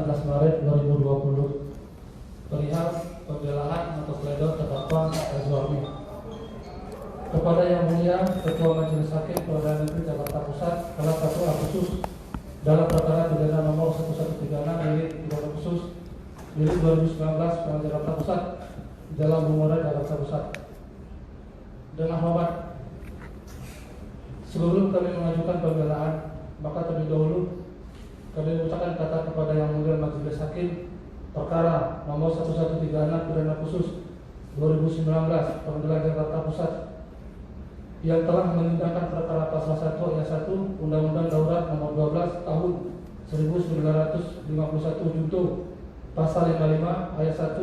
16 Maret 2020 perihal pembelaan atau pledoi terdakwa Azwarmi. Kepada Yang Mulia Ketua Majelis Hakim Pengadilan Negeri Jakarta Pusat kelas 1 Agustus dalam perkara pidana nomor 1136 milik pidana khusus milik 2019 Pengadilan Jakarta Pusat Jalan Bungora Jakarta Pusat. Dengan hormat, sebelum kami mengajukan pembelaan, maka terlebih dahulu kami mengucapkan kata kepada Yang Mulia Majelis Hakim perkara nomor 1136 pidana khusus 2019 Pengadilan Jakarta Pusat yang telah menindakkan perkara pasal 1 ayat 1 Undang-Undang Darurat nomor 12 tahun 1951 junto pasal 55 ayat 1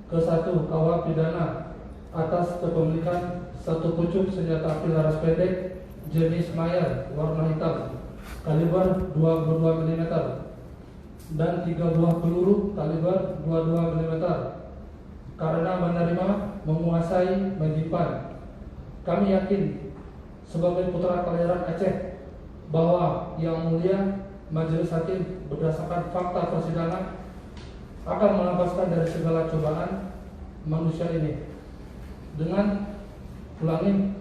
ke 1 KUH pidana atas kepemilikan satu pucuk senjata api laras pendek jenis Mayer warna hitam kaliber 22 mm dan 3 buah peluru kaliber 22 mm karena menerima, menguasai, menyimpan. Kami yakin sebagai putra kelahiran Aceh bahwa Yang Mulia Majelis Hakim berdasarkan fakta persidangan akan melepaskan dari segala cobaan manusia ini dengan ulangi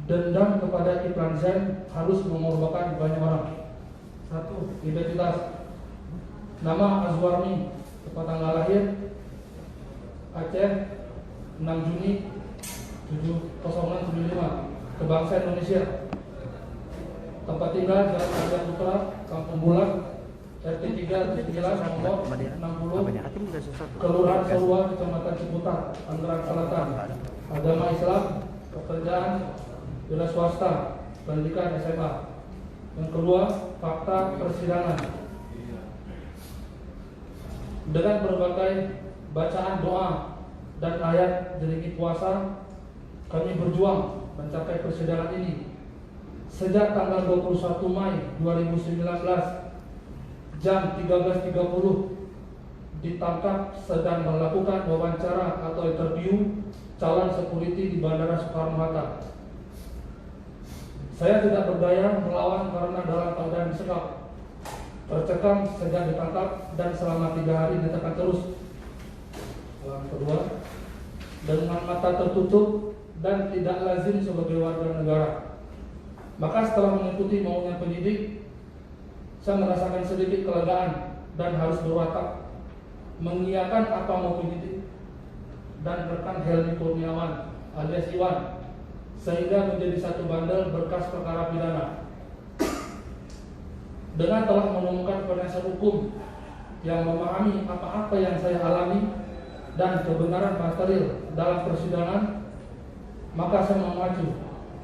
dendam kepada Kiflan Zain harus mengorbankan banyak orang. 1. Identitas nama Azwarmi, tempat tanggal lahir Aceh 6 Juni 0675, kebangsaan Indonesia, tempat tinggal Jalan Arya Putra, Kampung Bulak, RT 3 nomor 60, Kelurahan Solwa, Kecamatan Ciputat, Tangerang Selatan. Agama Islam, pekerjaan wira swasta, pendidikan SMA. Yang kedua, fakta persidangan. Dengan berbagai bacaan doa dan ayat diringi puasa, kami berjuang mencapai persidangan ini. Sejak tanggal 21 Mei 2019 jam 13.30 ditangkap sedang melakukan wawancara atau interview calon security di Bandara Soekarno-Hatta. Saya tidak berdaya melawan karena dalam keadaan disekap, tercekam sejak ditangkap dan selama 3 hari ditekan terus. Yang kedua, dengan mata tertutup dan tidak lazim sebagai warga negara. Maka setelah mengikuti maunya penyidik, saya merasakan sedikit kelegaan dan harus berwatak mengiyakan apa mau penyidik dan rekan Helmi Kurniawan alias Iwan, sehingga menjadi satu bandel berkas perkara pidana. Dengan telah menemukan penasihat hukum yang memahami apa-apa yang saya alami dan kebenaran material dalam persidangan, maka saya memacu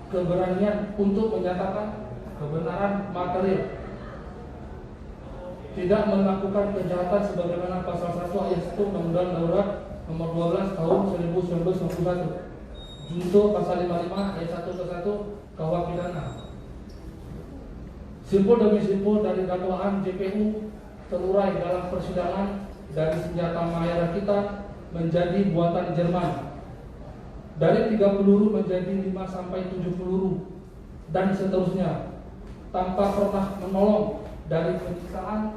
keberanian untuk menyatakan kebenaran material, tidak melakukan kejahatan sebagaimana pasal 1 ayat 1 Undang-Undang Darurat nomor 12 tahun 1991 junto pasal 55 ayat 1 ke 1 KUH pidana. Simpul demi simpul dari dakwaan JPU terurai dalam persidangan dari senjata Mayer kita menjadi buatan Jerman. Dari 3 peluru menjadi 5 sampai 7 peluru dan seterusnya, tanpa pernah menolong dari penyiksaan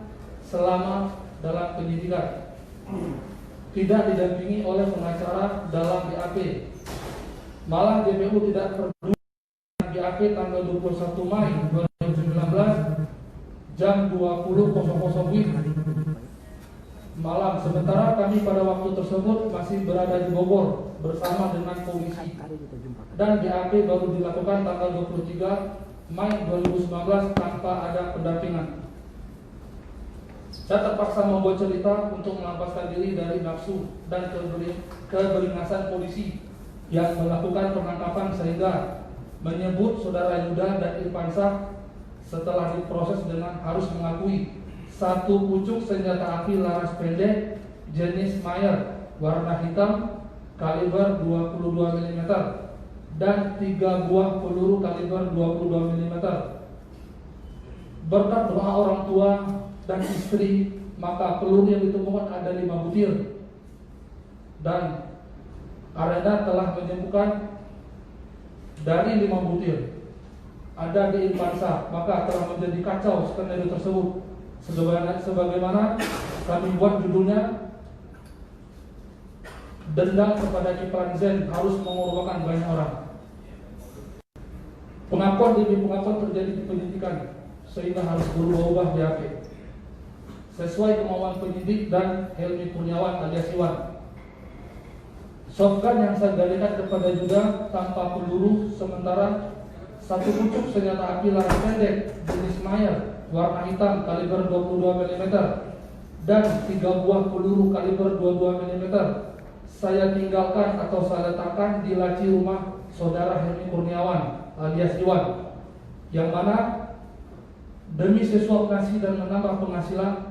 selama dalam penyidikan. Tidak didampingi oleh pengacara dalam BAP. Malah JPU tidak peduli dengan BAP tanggal 21 Mei 2019 jam 20.00 WIB malam, sementara kami pada waktu tersebut masih berada di Bogor bersama dengan polisi, dan BAP baru dilakukan tanggal 23 Mei 2019 tanpa ada pendampingan. Saya terpaksa membuat cerita untuk melepaskan diri dari nafsu dan keberingasan polisi yang melakukan penangkapan, sehingga menyebut saudara Yuda dan Irfansyah setelah diproses dengan harus mengakui satu pucuk senjata api laras pendek jenis Mayer warna hitam kaliber 22 mm dan 3 buah peluru kaliber 22 mm. Berkat doa orang tua dan istri, maka peluru yang ditemukan ada 5 butir, dan Arenda telah menyembuhkan dari 5 butir ada di Irfansyah, maka telah menjadi kacau skenario tersebut. sebagaimana kami buat judulnya, dendam kepada Kiflan Zain harus mengorbankan banyak orang. Pengakuan demi pengakuan terjadi di penyidikan sehingga harus berubah-ubah BAP sesuai kemauan penyidik dan Helmi Kurniawan alias Iwan. Shotgun yang saya galikan kepada Juda tanpa peluru, sementara satu pucuk senjata api laras pendek jenis Mayer warna hitam kaliber 22 mm dan 3 buah peluru kaliber 22 mm saya tinggalkan atau saya letakkan di laci rumah saudara Helmi Kurniawan alias Iwan, yang mana demi sesuap nasi dan menambah penghasilan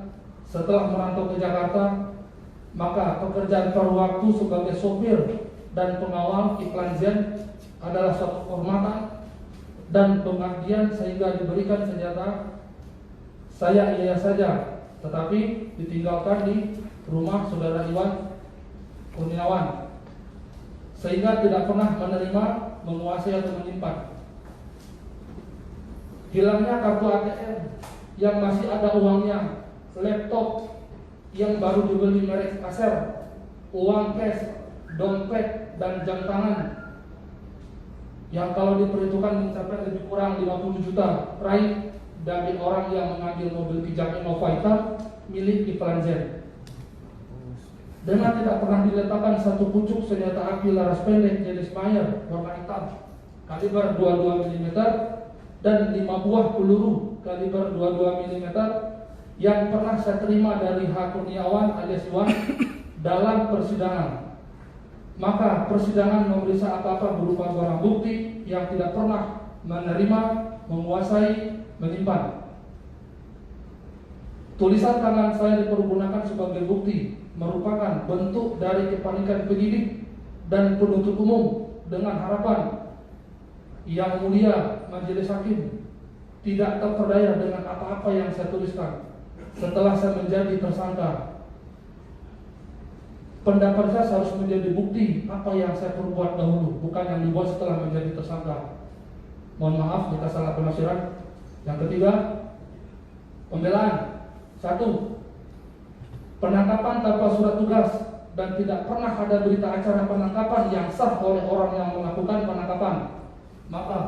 setelah merantau ke Jakarta, maka pekerjaan paruh waktu sebagai sopir dan pengawal Kiflan Zain adalah suatu kehormatan dan pengabdian sehingga diberikan senjata saya iya saja, tetapi ditinggalkan di rumah saudara Iwan Kurniawan sehingga tidak pernah menerima, menguasai atau menyimpan. Hilangnya kartu ATM yang masih ada uangnya, laptop yang baru dibeli merek Acer, uang cash, dompet, dan jam tangan yang kalau diperhitungkan mencapai lebih kurang 50 juta raib dari orang yang mengambil mobil pijak Innova hitam milik Kiflan Zain. Dengan tidak pernah diletakkan satu pucuk senjata api laras pendek jenis Mayer warna hitam kaliber 22 mm dan 5 buah peluru kaliber 22 mm yang pernah saya terima dari H. Kurniawan alias Iwan dalam persidangan. Maka persidangan memeriksa apa-apa berupa barang bukti yang tidak pernah menerima, menguasai, menyimpan. Tulisan tangan saya dipergunakan sebagai bukti, merupakan bentuk dari kepanikan penyidik dan penuntut umum dengan harapan Yang Mulia Majelis Hakim tidak terperdaya dengan apa-apa yang saya tuliskan setelah saya menjadi tersangka. Pendapat saya harus menjadi bukti apa yang saya perbuat dahulu, bukan yang dibuat setelah menjadi tersangka. Mohon maaf jika salah penafsiran. Yang ketiga, pembelaan. 1. Penangkapan tanpa surat tugas dan tidak pernah ada berita acara penangkapan yang sah oleh orang yang melakukan penangkapan. Maka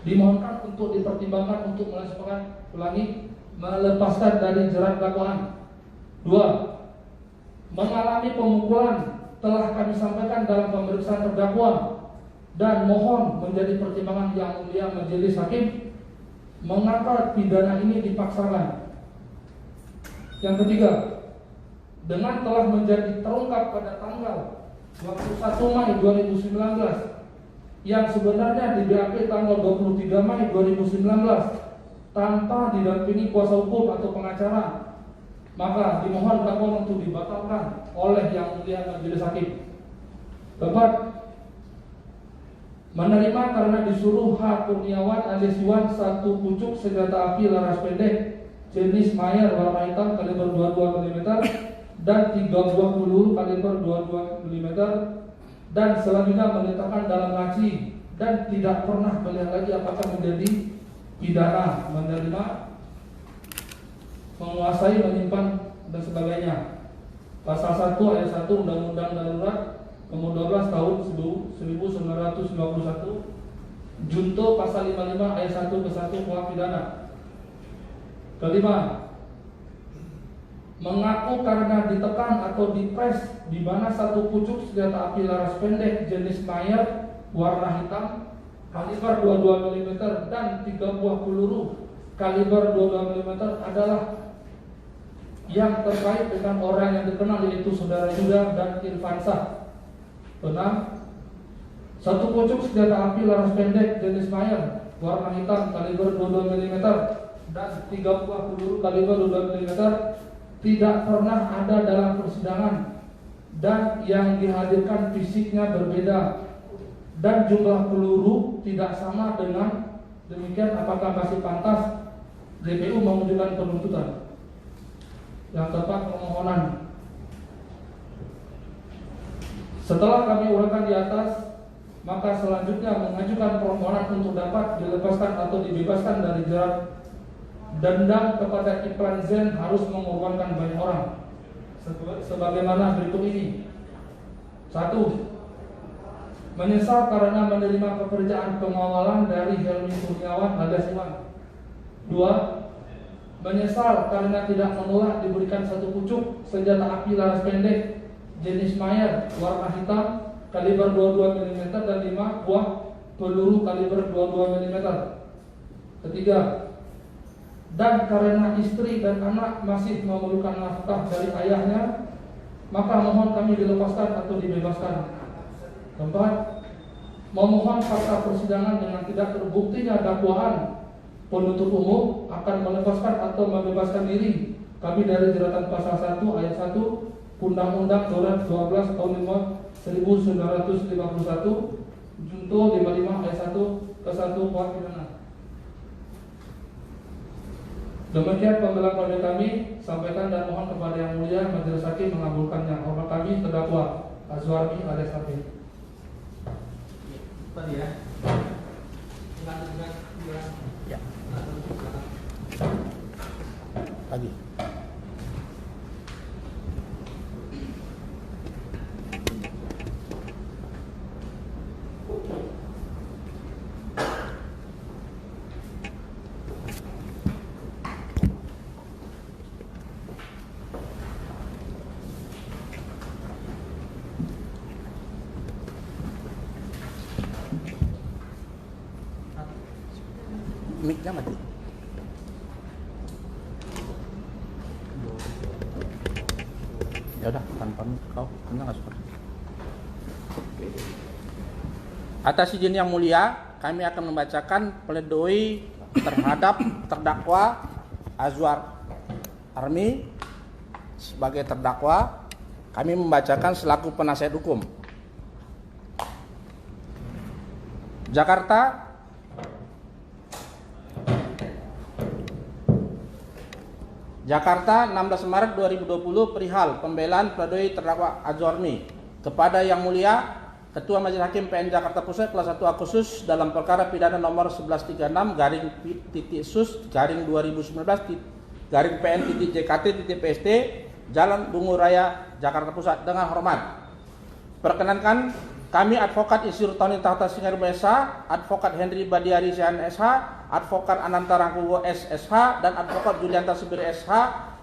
dimohonkan untuk dipertimbangkan untuk melepaskan dari jerat dakwaan. 2. Mengalami pemukulan telah kami sampaikan dalam pemeriksaan terdakwa dan mohon menjadi pertimbangan Yang Mulia Majelis Hakim mengapa pidana ini dipaksakan. Yang ketiga, dengan telah menjadi terungkap pada tanggal 21 Mai 2019 yang sebenarnya di BAP tanggal 23 Mai 2019 tanpa didampingi kuasa hukum atau pengacara, maka dimohon dakwaan untuk dibatalkan oleh Yang Mulia Majelis Hakim. 4. Menerima karena disuruh H. Kurniawan alias Iwan satu pucuk senjata api laras pendek jenis Mayer warna hitam kaliber 22 mm dan 3 buah peluru kaliber 22 mm dan selanjutnya meletakkan dalam laci dan tidak pernah melihat lagi apakah menjadi pidana menerima, menguasai, menyimpan dan sebagainya. Pasal 1 ayat 1 Undang-Undang Darurat Nomor 12 Tahun 1951, Junto Pasal 55 ayat 1 ke 1 Kuhap Pidana. Kelima, mengaku karena ditekan atau dipres di mana satu pucuk senjata api laras pendek jenis Mayer warna hitam kaliber 22 mm dan 3 buah peluru kaliber 22 mm adalah yang terkait dengan orang yang dikenal yaitu saudara Juda dan Irfansyah. 6. Satu pucuk senjata api laras pendek jenis Mayer warna hitam kaliber 22 mm dan 3 buah peluru kaliber 22 mm tidak pernah ada dalam persidangan dan yang dihadirkan fisiknya berbeda dan jumlah peluru tidak sama dengan demikian, apakah masih pantas JPU mengajukan penuntutan? Yang keempat, permohonan. Setelah kami uraikan di atas, maka selanjutnya mengajukan permohonan untuk dapat dilepaskan atau dibebaskan dari jerat dendam kepada Kiflan Zain harus mengorbankan banyak orang sebagaimana berikut ini. 1. Menyesal karena menerima pekerjaan pengawalan dari Helmi Kurniawan alias Iwan. 2. Menyesal karena tidak menolak diberikan satu pucuk senjata api laras pendek jenis Mayer warna hitam kaliber 22 mm dan 5 buah peluru kaliber 22 mm. Ketiga, dan karena istri dan anak masih memerlukan nafkah dari ayahnya, maka mohon kami dilepaskan atau dibebaskan. 4. Memohon fakta persidangan dengan tidak terbuktinya dakwaan penuntut umum akan melepaskan atau membebaskan diri kami dari jeratan pasal 1 ayat 1 Undang-Undang 12 tahun 1951 junto 55 ayat 1 ke 1 kuhap pidana. Demikian pembelaan pada kami sampaikan dan mohon kepada Yang Mulia Majelis Hakim mengabulkannya. Hormat kami terdakwa Azwarmi alias Hakim. Tadi ya. Ya. Lagi. Mic-nya mati. Ya udah, tanpa mic kau enggak suka. Atas izin Yang Mulia, kami akan membacakan pledoi terhadap terdakwa Azwar Army sebagai terdakwa. Kami membacakan selaku penasihat hukum. Jakarta, 16 Maret 2020 perihal pembelaan pledoi terdakwa Azwarmi kepada Yang Mulia Ketua Majelis Hakim PN Jakarta Pusat kelas 1 A khusus dalam perkara pidana nomor 1136/2019/PN.JKT.PST Jalan Bungu Raya Jakarta Pusat. Dengan hormat, perkenankan kami Advokat Insinyur Tony Tahta Singar BSH, Advokat Henry Badiari Sihan SH, Advokat Ananta Rangkuwo SSH, dan Advokat Julianta Subir SH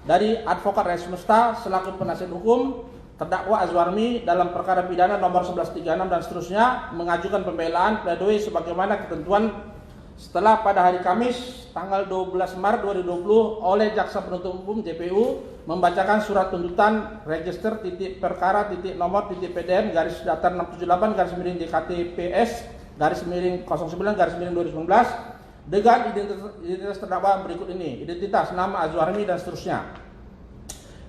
dari Advokat Res Semesta selaku penasihat hukum terdakwa Azwarmi dalam perkara pidana nomor 1136 dan seterusnya mengajukan pembelaan pledoi sebagaimana ketentuan setelah pada hari Kamis tanggal 12 Maret 2020 oleh Jaksa Penuntut Umum JPU membacakan surat tuntutan register perkara nomor PDN garis datar 678 garis miring JKT.PS garis miring 09 garis miring 2019 dengan identitas terdakwa berikut ini: identitas, nama Azwarmi dan seterusnya.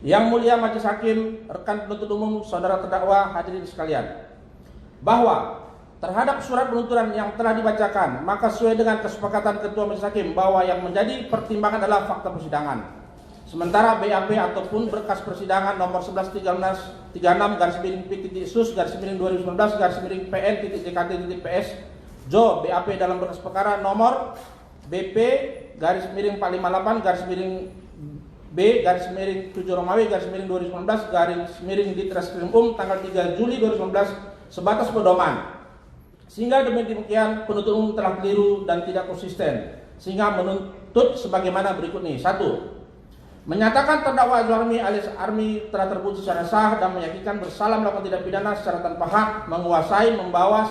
Yang Mulia Majelis Hakim, rekan penuntut umum, saudara terdakwa, hadirin sekalian, bahwa terhadap surat penuntutan yang telah dibacakan, maka sesuai dengan kesepakatan Ketua Majelis Hakim bahwa yang menjadi pertimbangan adalah fakta persidangan. Sementara BAP ataupun berkas persidangan nomor 1136 garis miring P.Sus garis miring 2019 garis miring PN.JKT.PS Jo BAP dalam berkas perkara nomor BP garis miring 458 garis miring B garis miring 7 Romawi garis miring 2019 garis miring Ditreskrim tanggal 3 Juli 2019 sebatas pedoman. Sehingga demikian penuntut umum telah keliru dan tidak konsisten sehingga menuntut sebagaimana berikut ini. 1. Menyatakan terdakwa Azwarmi alias Army telah terbukti secara sah dan meyakinkan bersalah melakukan tindak pidana secara tanpa hak menguasai, membawa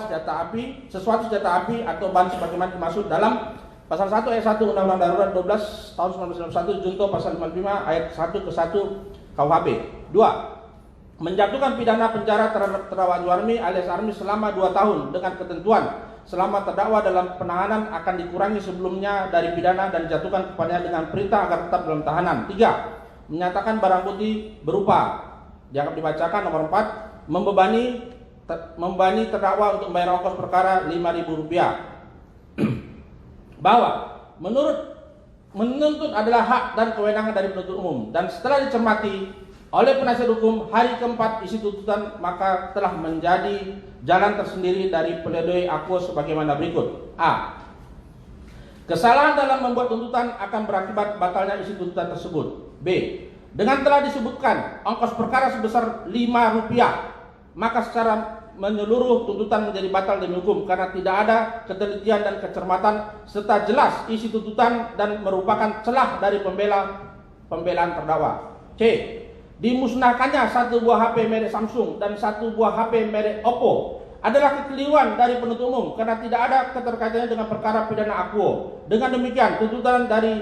sesuatu senjata api atau bahan sebagaimana dimaksud dalam Pasal 1 ayat 1 Undang-Undang Darurat 12 tahun 1991 junto pasal 55 ayat 1 ke 1 KUHP. 2. Menjatuhkan pidana penjara terhadap terdakwa Azwarmi alias Army selama 2 tahun dengan ketentuan selama terdakwa dalam penahanan akan dikurangi sebelumnya dari pidana dan dijatuhkan kepadanya dengan perintah agar tetap dalam tahanan. 3. Menyatakan barang bukti berupa dianggap dibacakan nomor 4 membebani terdakwa untuk membayar ongkos perkara Rp5.000 bahwa menuntut adalah hak dan kewenangan dari penuntut umum, dan setelah dicermati oleh penasihat hukum hari keempat isi tuntutan maka telah menjadi jalan tersendiri dari pledoi aku sebagaimana berikut. A. Kesalahan dalam membuat tuntutan akan berakibat batalnya isi tuntutan tersebut. B. Dengan telah disebutkan ongkos perkara sebesar Rp5, maka secara menyeluruh tuntutan menjadi batal demi hukum karena tidak ada ketelitian dan kecermatan serta jelas isi tuntutan dan merupakan celah dari pembelaan terdakwa. C. Dimusnahkannya satu buah HP merek Samsung dan satu buah HP merek Oppo adalah kekeliruan dari penuntut umum karena tidak ada keterkaitannya dengan perkara pidana akuo. Dengan demikian tuntutan dari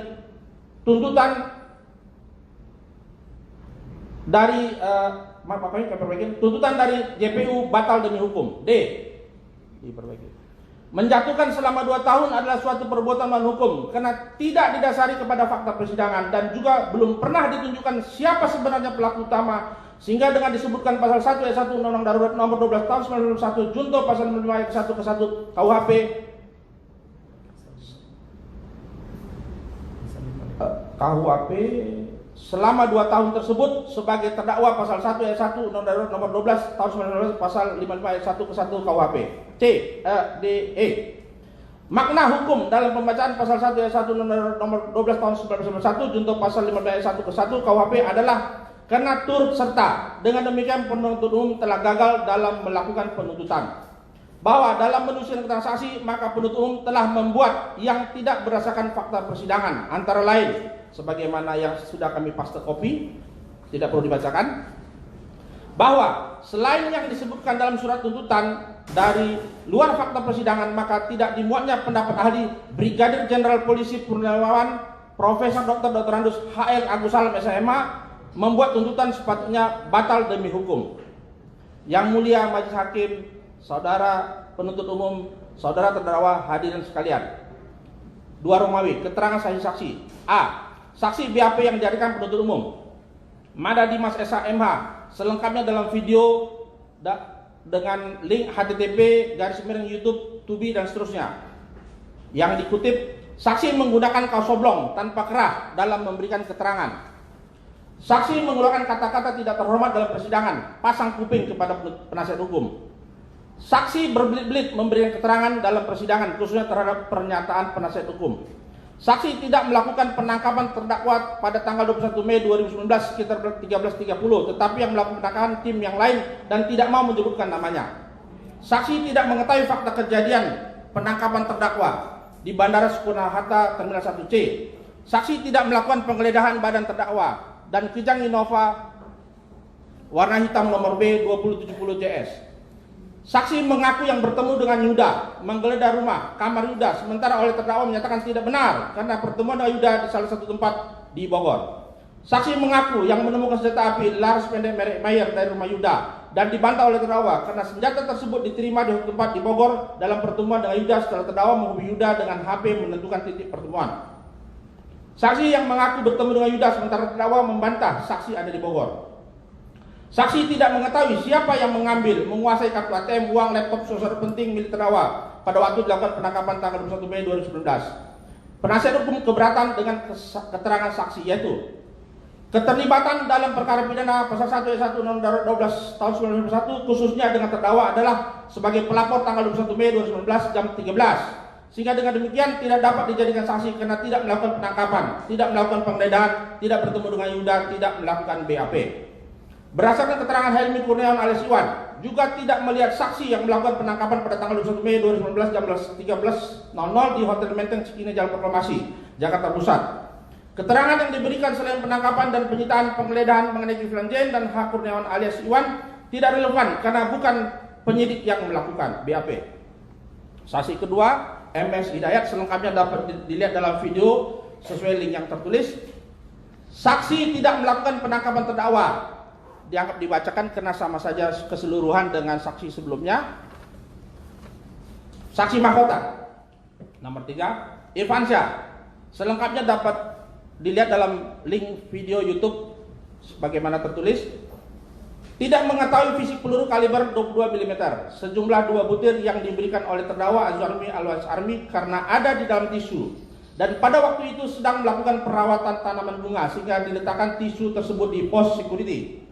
JPU batal demi hukum. D. Diperbaiki. Menjatuhkan selama 2 tahun adalah suatu perbuatan melawan hukum karena tidak didasari kepada fakta persidangan dan juga belum pernah ditunjukkan siapa sebenarnya pelaku utama, sehingga dengan disebutkan pasal 1 ayat 1 Undang-Undang Darurat Nomor 12 Tahun 1991 junto pasal 5 ayat 1 ke 1 KUHP selama 2 tahun tersebut sebagai terdakwa pasal 1 ayat 1 Undang-Undang Darurat Nomor 12 Tahun 1991 pasal 55 ayat 1 ke 1 KUHP. C. D. E. Makna hukum dalam pembacaan pasal 1 ayat 1 Undang-Undang Nomor 12 Tahun 1991 junto pasal 55 ayat 1 ke 1 KUHP adalah karena turut serta. Dengan demikian penuntut umum telah gagal dalam melakukan penuntutan. Bahwa dalam menyusun keterangan saksi maka penuntut umum telah membuat yang tidak berdasarkan fakta persidangan, antara lain sebagaimana yang sudah kami paste copy, tidak perlu dibacakan, bahwa selain yang disebutkan dalam surat tuntutan dari luar fakta persidangan maka tidak dimuatnya pendapat ahli Brigadir Jenderal Polisi Purnawirawan Profesor Dr. Andus H.L. Agus Salam SMA membuat tuntutan sepatutnya batal demi hukum. Yang mulia Majelis Hakim, saudara penuntut umum, saudara terdakwa, hadirin sekalian. 2 Romawi, keterangan saksi. A. Saksi BAP yang dijadikan penuntut umum Mada Dimas SH MH selengkapnya dalam video dengan link http://YouTube, Tubi dan seterusnya. Yang dikutip, saksi menggunakan kaos oblong tanpa kerah dalam memberikan keterangan. Saksi menggunakan kata-kata tidak terhormat dalam persidangan, pasang kuping kepada penasihat hukum. Saksi berbelit-belit memberikan keterangan dalam persidangan, khususnya terhadap pernyataan penasihat hukum. Saksi tidak melakukan penangkapan terdakwa pada tanggal 21 Mei 2019 sekitar 13.30, tetapi yang melakukan penangkapan tim yang lain dan tidak mau menyebutkan namanya. Saksi tidak mengetahui fakta kejadian penangkapan terdakwa di Bandara Soekarno-Hatta Terminal 1C. Saksi tidak melakukan penggeledahan badan terdakwa dan Kijang Innova warna hitam nomor B2070 JS. Saksi mengaku yang bertemu dengan Yuda, menggeledah rumah, kamar Yuda, sementara oleh terdakwa menyatakan tidak benar karena pertemuan dengan Yuda di salah satu tempat di Bogor. Saksi mengaku yang menemukan senjata api laras pendek merek Mayer dari rumah Yuda dan dibantah oleh terdakwa karena senjata tersebut diterima di tempat di Bogor dalam pertemuan dengan Yuda setelah terdakwa menghubungi Yuda dengan HP menentukan titik pertemuan. Saksi yang mengaku bertemu dengan Yuda sementara terdakwa membantah saksi ada di Bogor. Saksi tidak mengetahui siapa yang mengambil, menguasai kartu ATM, uang, laptop, sesuatu penting milik terdakwa pada waktu dilakukan penangkapan tanggal 21 Mei 2019. Penasihat hukum keberatan dengan keterangan saksi, yaitu keterlibatan dalam perkara pidana pasal 1 ayat 1 Undang-Undang 12 tahun 1991 khususnya dengan terdakwa adalah sebagai pelapor tanggal 21 Mei 2019 jam 13. Sehingga dengan demikian tidak dapat dijadikan saksi karena tidak melakukan penangkapan, tidak melakukan penggeledahan, tidak bertemu dengan Yuda, tidak melakukan BAP. Berdasarkan keterangan Helmi Kurniawan alias Iwan, juga tidak melihat saksi yang melakukan penangkapan pada tanggal 21 Mei 2019 jam 13.00 di Hotel Menteng Cikini Jalan Proklamasi, Jakarta Pusat. Keterangan yang diberikan selain penangkapan dan penyitaan penggeledahan mengenai Kiflan Zain dan H. Kurniawan alias Iwan tidak relevan karena bukan penyidik yang melakukan BAP. Saksi kedua, MS Hidayat, selengkapnya dapat dilihat dalam video sesuai link yang tertulis. Saksi tidak melakukan penangkapan terdakwa, dianggap dibacakan karena sama saja keseluruhan dengan saksi sebelumnya. Saksi mahkota nomor 3, Irfansyah, selengkapnya dapat dilihat dalam link video YouTube sebagaimana tertulis. Tidak mengetahui fisik peluru kaliber 22 mm sejumlah 2 butir yang diberikan oleh terdakwa Azwarmi alias Armi karena ada di dalam tisu dan pada waktu itu sedang melakukan perawatan tanaman bunga sehingga diletakkan tisu tersebut di pos security.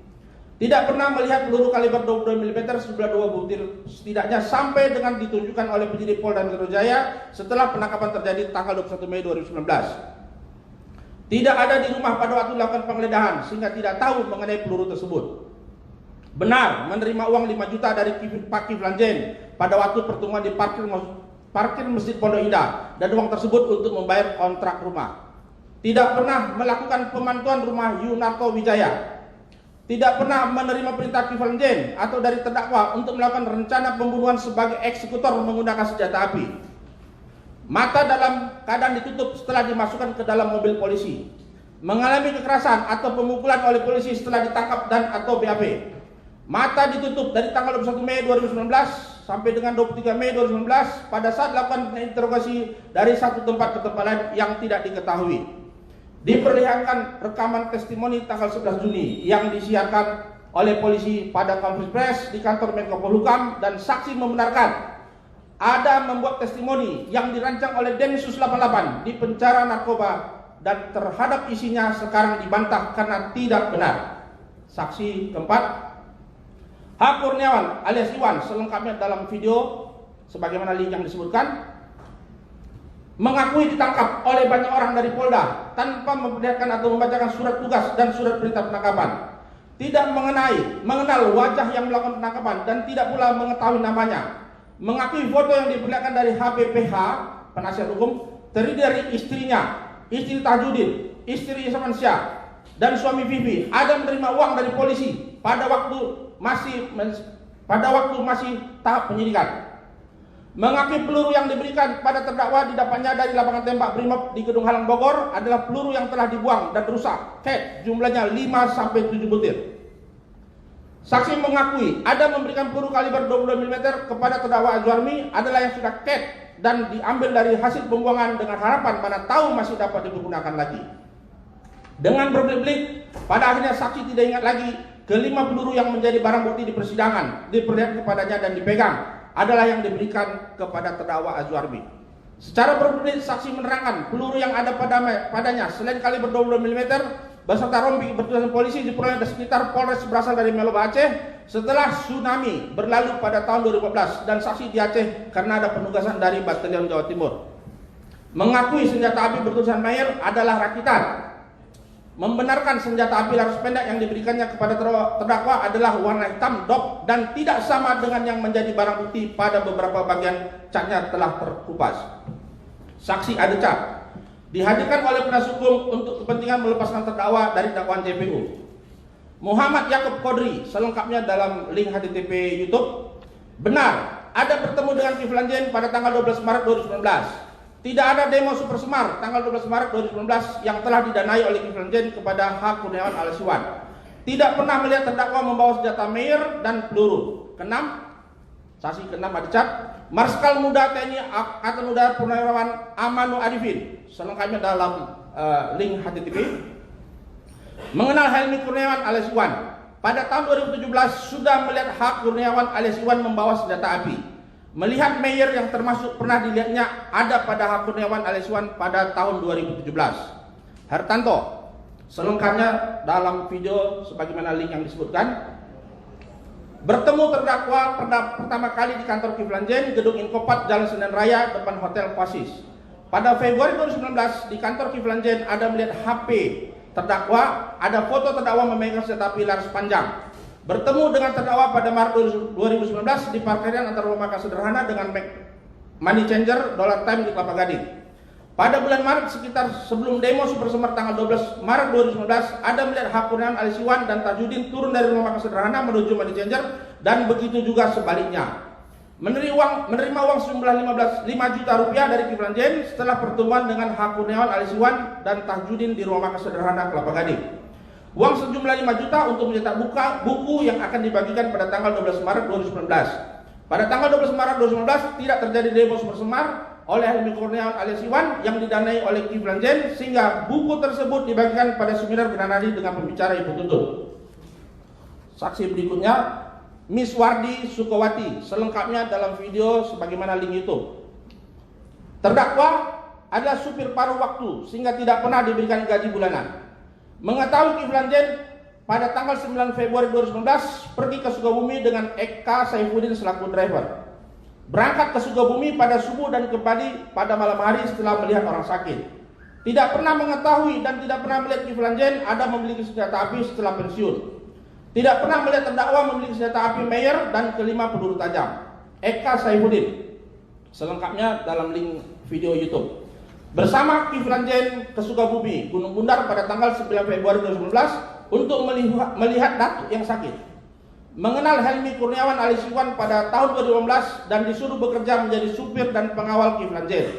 Tidak pernah melihat peluru kaliber 22 mm sejumlah 2 butir setidaknya sampai dengan ditunjukkan oleh penyidik Polda Metro Jaya setelah penangkapan terjadi tanggal 21 Mei 2019. Tidak ada di rumah pada waktu melakukan penggeledahan sehingga tidak tahu mengenai peluru tersebut. Benar menerima uang 5 juta dari Pak Kiflan Zain pada waktu pertemuan di parkir Masjid Pondok Indah dan uang tersebut untuk membayar kontrak rumah. Tidak pernah melakukan pemantuan rumah Yunarto Wijaya. Tidak pernah menerima perintah Kiflan Zain atau dari terdakwa untuk melakukan rencana pembunuhan sebagai eksekutor menggunakan senjata api. Mata dalam keadaan ditutup setelah dimasukkan ke dalam mobil polisi. Mengalami kekerasan atau pemukulan oleh polisi setelah ditangkap dan atau BAP. Mata ditutup dari tanggal 21 Mei 2019 sampai dengan 23 Mei 2019 pada saat dilakukan interogasi dari satu tempat ke tempat lain yang tidak diketahui. Diperlihatkan rekaman testimoni tanggal 11 Juni yang disiarkan oleh polisi pada konferensi pers di kantor Menko Polhukam dan saksi membenarkan ada membuat testimoni yang dirancang oleh Densus 88 di penjara narkoba dan terhadap isinya sekarang dibantah karena tidak benar. Saksi keempat, H. Kurniawan alias Iwan selengkapnya dalam video sebagaimana link yang disebutkan, mengakui ditangkap oleh banyak orang dari Polda tanpa memperlihatkan atau membacakan surat tugas dan surat perintah penangkapan. Tidak mengenal wajah yang melakukan penangkapan dan tidak pula mengetahui namanya. Mengakui foto yang diperlihatkan dari HBPH, penasihat hukum, terdiri dari istrinya, istri Tajudin, istri Isman Syah, dan suami Vivi, ada menerima uang dari polisi pada waktu masih tahap penyidikan. Mengakui peluru yang diberikan pada terdakwa didapatnya dari lapangan tembak Brimob di Gedung Halang Bogor adalah peluru yang telah dibuang dan rusak, jumlahnya 5-7 butir. Saksi mengakui ada memberikan peluru kaliber 22 mm kepada terdakwa Azwarmi adalah yang sudah dan diambil dari hasil pembuangan dengan harapan mana tahu masih dapat digunakan lagi. Dengan berbelit-belit, pada akhirnya saksi tidak ingat lagi kelima peluru yang menjadi barang bukti di persidangan diperlihatkan kepadanya dan dipegang adalah yang diberikan kepada terdakwa Azwarmi. Secara berbelit saksi menerangkan peluru yang ada padanya selain kaliber 22 mm beserta rompi bertuliskan polisi diperoleh dari sekitar Polres berasal dari Meloba Aceh setelah tsunami berlalu pada tahun 2014 dan saksi di Aceh karena ada penugasan dari Batalion Jawa Timur. Mengakui senjata api bertulisan Mayer adalah rakitan. Membenarkan senjata api laras pendek yang diberikannya kepada terdakwa adalah warna hitam dop dan tidak sama dengan yang menjadi barang bukti pada beberapa bagian catnya telah terkupas. Saksi ada cat dihadirkan oleh penasihat hukum untuk kepentingan melepaskan terdakwa dari dakwaan JPU. Muhammad Yakub Kodri selengkapnya dalam link HTTP YouTube. Benar, ada bertemu dengan Kiflan Zain pada tanggal 12 Maret 2019. Tidak ada demo Super Semar tanggal 12 Maret 2019 yang telah didanai oleh Kiflan Zain kepada H. Kurniawan alias Iwan. Tidak pernah melihat terdakwa membawa senjata Mayer dan peluru. Keenam, saksi keenam ada cat, Marskal Muda TNI Angkatan Udara Purnawirawan Amanu Arifin selengkapnya dalam link HTTP. Mengenal Helmi Kurniawan alias Iwan. Pada tahun 2017 sudah melihat H. Kurniawan alias Iwan membawa senjata api. Melihat Mayer yang termasuk pernah dilihatnya ada pada H. Kurniawan alias Iwan pada tahun 2017. Hartanto selengkapnya dalam video sebagaimana link yang disebutkan. Bertemu terdakwa pertama kali di kantor Kiflan Zain, Gedung Inkopat, Jalan Senen Raya, depan Hotel Oasis. Pada Februari 2019 di kantor Kiflan Zain ada melihat HP terdakwa, ada foto terdakwa memegang senjata api laras panjang. Bertemu dengan terdakwa pada Maret 2019 di parkiran antara rumah makan sederhana dengan money changer dollar time di Kelapa Gading. Pada bulan Maret sekitar sebelum demo Super Semar tanggal 12 Maret 2019 ada melihat H. Kurniawan alias Iwan dan Tajudin turun dari rumah makan sederhana menuju money changer dan begitu juga sebaliknya. Menerima uang sejumlah 5 juta rupiah dari Kiflan Zain setelah pertemuan dengan H. Kurniawan alias Iwan dan Tajudin di rumah makan sederhana Kelapa Gading. Uang sejumlah 5 juta untuk mencetak buku yang akan dibagikan pada tanggal 12 Maret 2019. Pada tanggal 12 Maret 2019 tidak terjadi demo Super Semar oleh Helmi Kurniawan alias Iwan yang didanai oleh Kiflan Zain sehingga buku tersebut dibagikan pada seminar Granadi dengan pembicara ibu tuntut. Saksi berikutnya Miss Wardi Sukowati selengkapnya dalam video sebagaimana link YouTube. Terdakwa adalah supir paruh waktu sehingga tidak pernah diberikan gaji bulanan. Mengetahui Kiflan Zain pada tanggal 9 Februari 2019 pergi ke Sukabumi dengan Eka Saifuddin selaku driver. Berangkat ke Sukabumi pada subuh dan kembali pada malam hari setelah melihat orang sakit. Tidak pernah mengetahui dan tidak pernah melihat Kiflan Zain ada memiliki senjata api setelah pensiun. Tidak pernah melihat terdakwa memiliki senjata api Mayer dan kelima peluru tajam. Eka Saifuddin. Selengkapnya dalam link video YouTube. Bersama Kiflan Zain ke Sukabumi, Gunung Bundar pada tanggal 9 Februari 2019 untuk melihat datuk yang sakit. Mengenal Helmi Kurniawan alias Iwan pada tahun 2015 dan disuruh bekerja menjadi supir dan pengawal Kiflan Zain.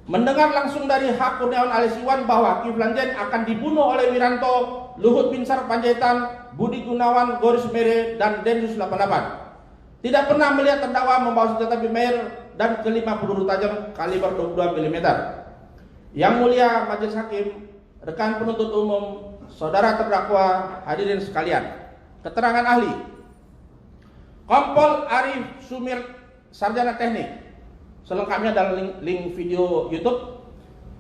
Mendengar langsung dari Hak Kurniawan alias Iwan bahwa Kiflan Zain akan dibunuh oleh Wiranto, Luhut Binsar Panjaitan, Budi Gunawan, Goris Mere, dan Densus 88. Tidak pernah melihat terdakwa membawa senjata api Mayer dan kelima peluru tajam kaliber 22 mm. Yang mulia Majelis Hakim, rekan penuntut umum, saudara terdakwa, hadirin sekalian. Keterangan ahli. Kompol Arif Sumir, sarjana teknik. Selengkapnya dalam link video YouTube.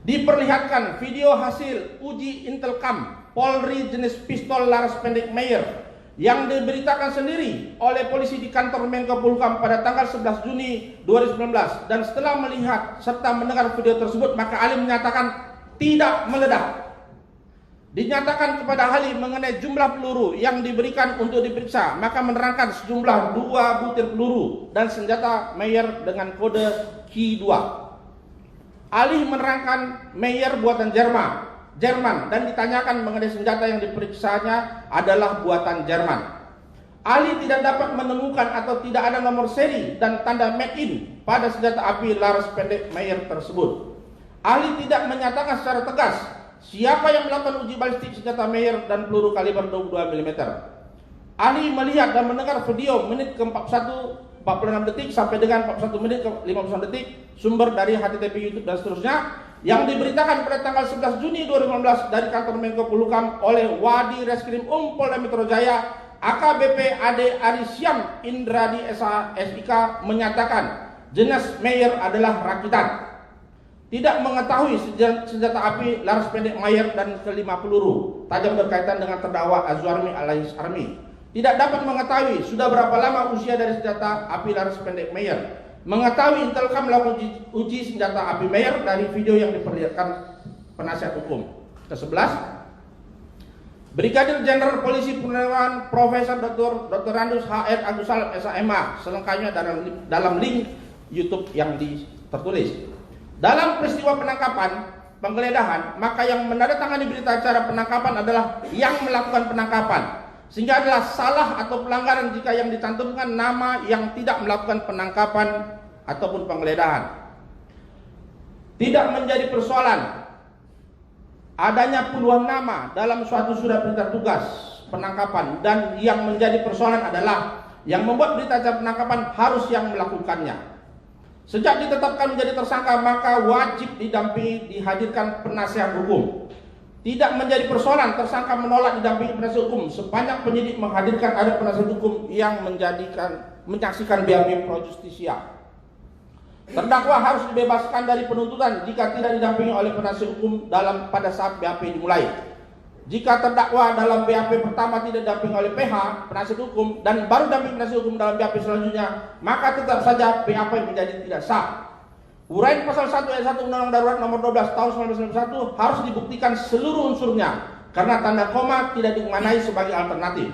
Diperlihatkan video hasil uji Intelkam Polri jenis pistol laras pendek Mayer yang diberitakan sendiri oleh polisi di kantor Menko Polhukam pada tanggal 11 Juni 2019, dan setelah melihat serta mendengar video tersebut maka ahli menyatakan tidak meledak. Dinyatakan kepada ahli mengenai jumlah peluru yang diberikan untuk diperiksa, maka menerangkan sejumlah 2 butir peluru dan senjata Mayer dengan kode Ki2. Ahli menerangkan Mayer buatan Jerman dan ditanyakan mengenai senjata yang diperiksanya adalah buatan Jerman. Ahli tidak dapat menemukan atau tidak ada nomor seri dan tanda made in pada senjata api laras pendek Mayer tersebut. Ahli tidak menyatakan secara tegas siapa yang melakukan uji balistik senjata Mayer dan peluru kaliber 22 mm. Ahli melihat dan mendengar video menit ke-41 46 detik sampai dengan 41 menit ke 51 detik sumber dari HTTP YouTube dan seterusnya yang diberitakan pada tanggal 11 Juni 2015 dari kantor Menko Polhukam oleh Wadi Reskrim Polda Metro Jaya AKBP Ade Arisyam Indradi SIK menyatakan jenis Mayer adalah rakitan. Tidak mengetahui senjata api laras pendek Mayer dan kelima peluru tajam berkaitan dengan terdakwa Azwarmi alias Army. Tidak dapat mengetahui sudah berapa lama usia dari senjata api laras pendek Mayer. Mengetahui Intelkam melakukan uji senjata api Mayer dari video yang diperlihatkan penasihat hukum. Ke-11, Brigadir Jenderal Polisi Purnawirawan Profesor Dr. Randus HR Agus Salam SHMA, selengkapnya dalam link YouTube yang tertulis. Dalam peristiwa penangkapan, penggeledahan, maka yang menandatangani berita acara penangkapan adalah yang melakukan penangkapan. Sehingga adalah salah atau pelanggaran jika yang dicantumkan nama yang tidak melakukan penangkapan ataupun penggeledahan. Tidak menjadi persoalan adanya puluhan nama dalam suatu surat perintah tugas penangkapan, dan yang menjadi persoalan adalah yang membuat berita acara penangkapan harus yang melakukannya. Sejak ditetapkan menjadi tersangka maka wajib didampingi dihadirkan penasihat hukum. Tidak menjadi persoalan tersangka menolak didampingi penasihat hukum sepanjang penyidik menghadirkan ada penasihat hukum yang menyaksikan BAP pro justisia. Terdakwa harus dibebaskan dari penuntutan jika tidak didampingi oleh penasihat hukum pada saat BAP dimulai. Jika terdakwa dalam BAP pertama tidak didampingi oleh PH, penasihat hukum, dan baru dampingi penasihat hukum dalam BAP selanjutnya, maka tetap saja BAP menjadi tidak sah. Uraian pasal 1 ayat 1 Undang-Undang Darurat nomor 12 tahun 1991 harus dibuktikan seluruh unsurnya karena tanda koma tidak dimaknai sebagai alternatif.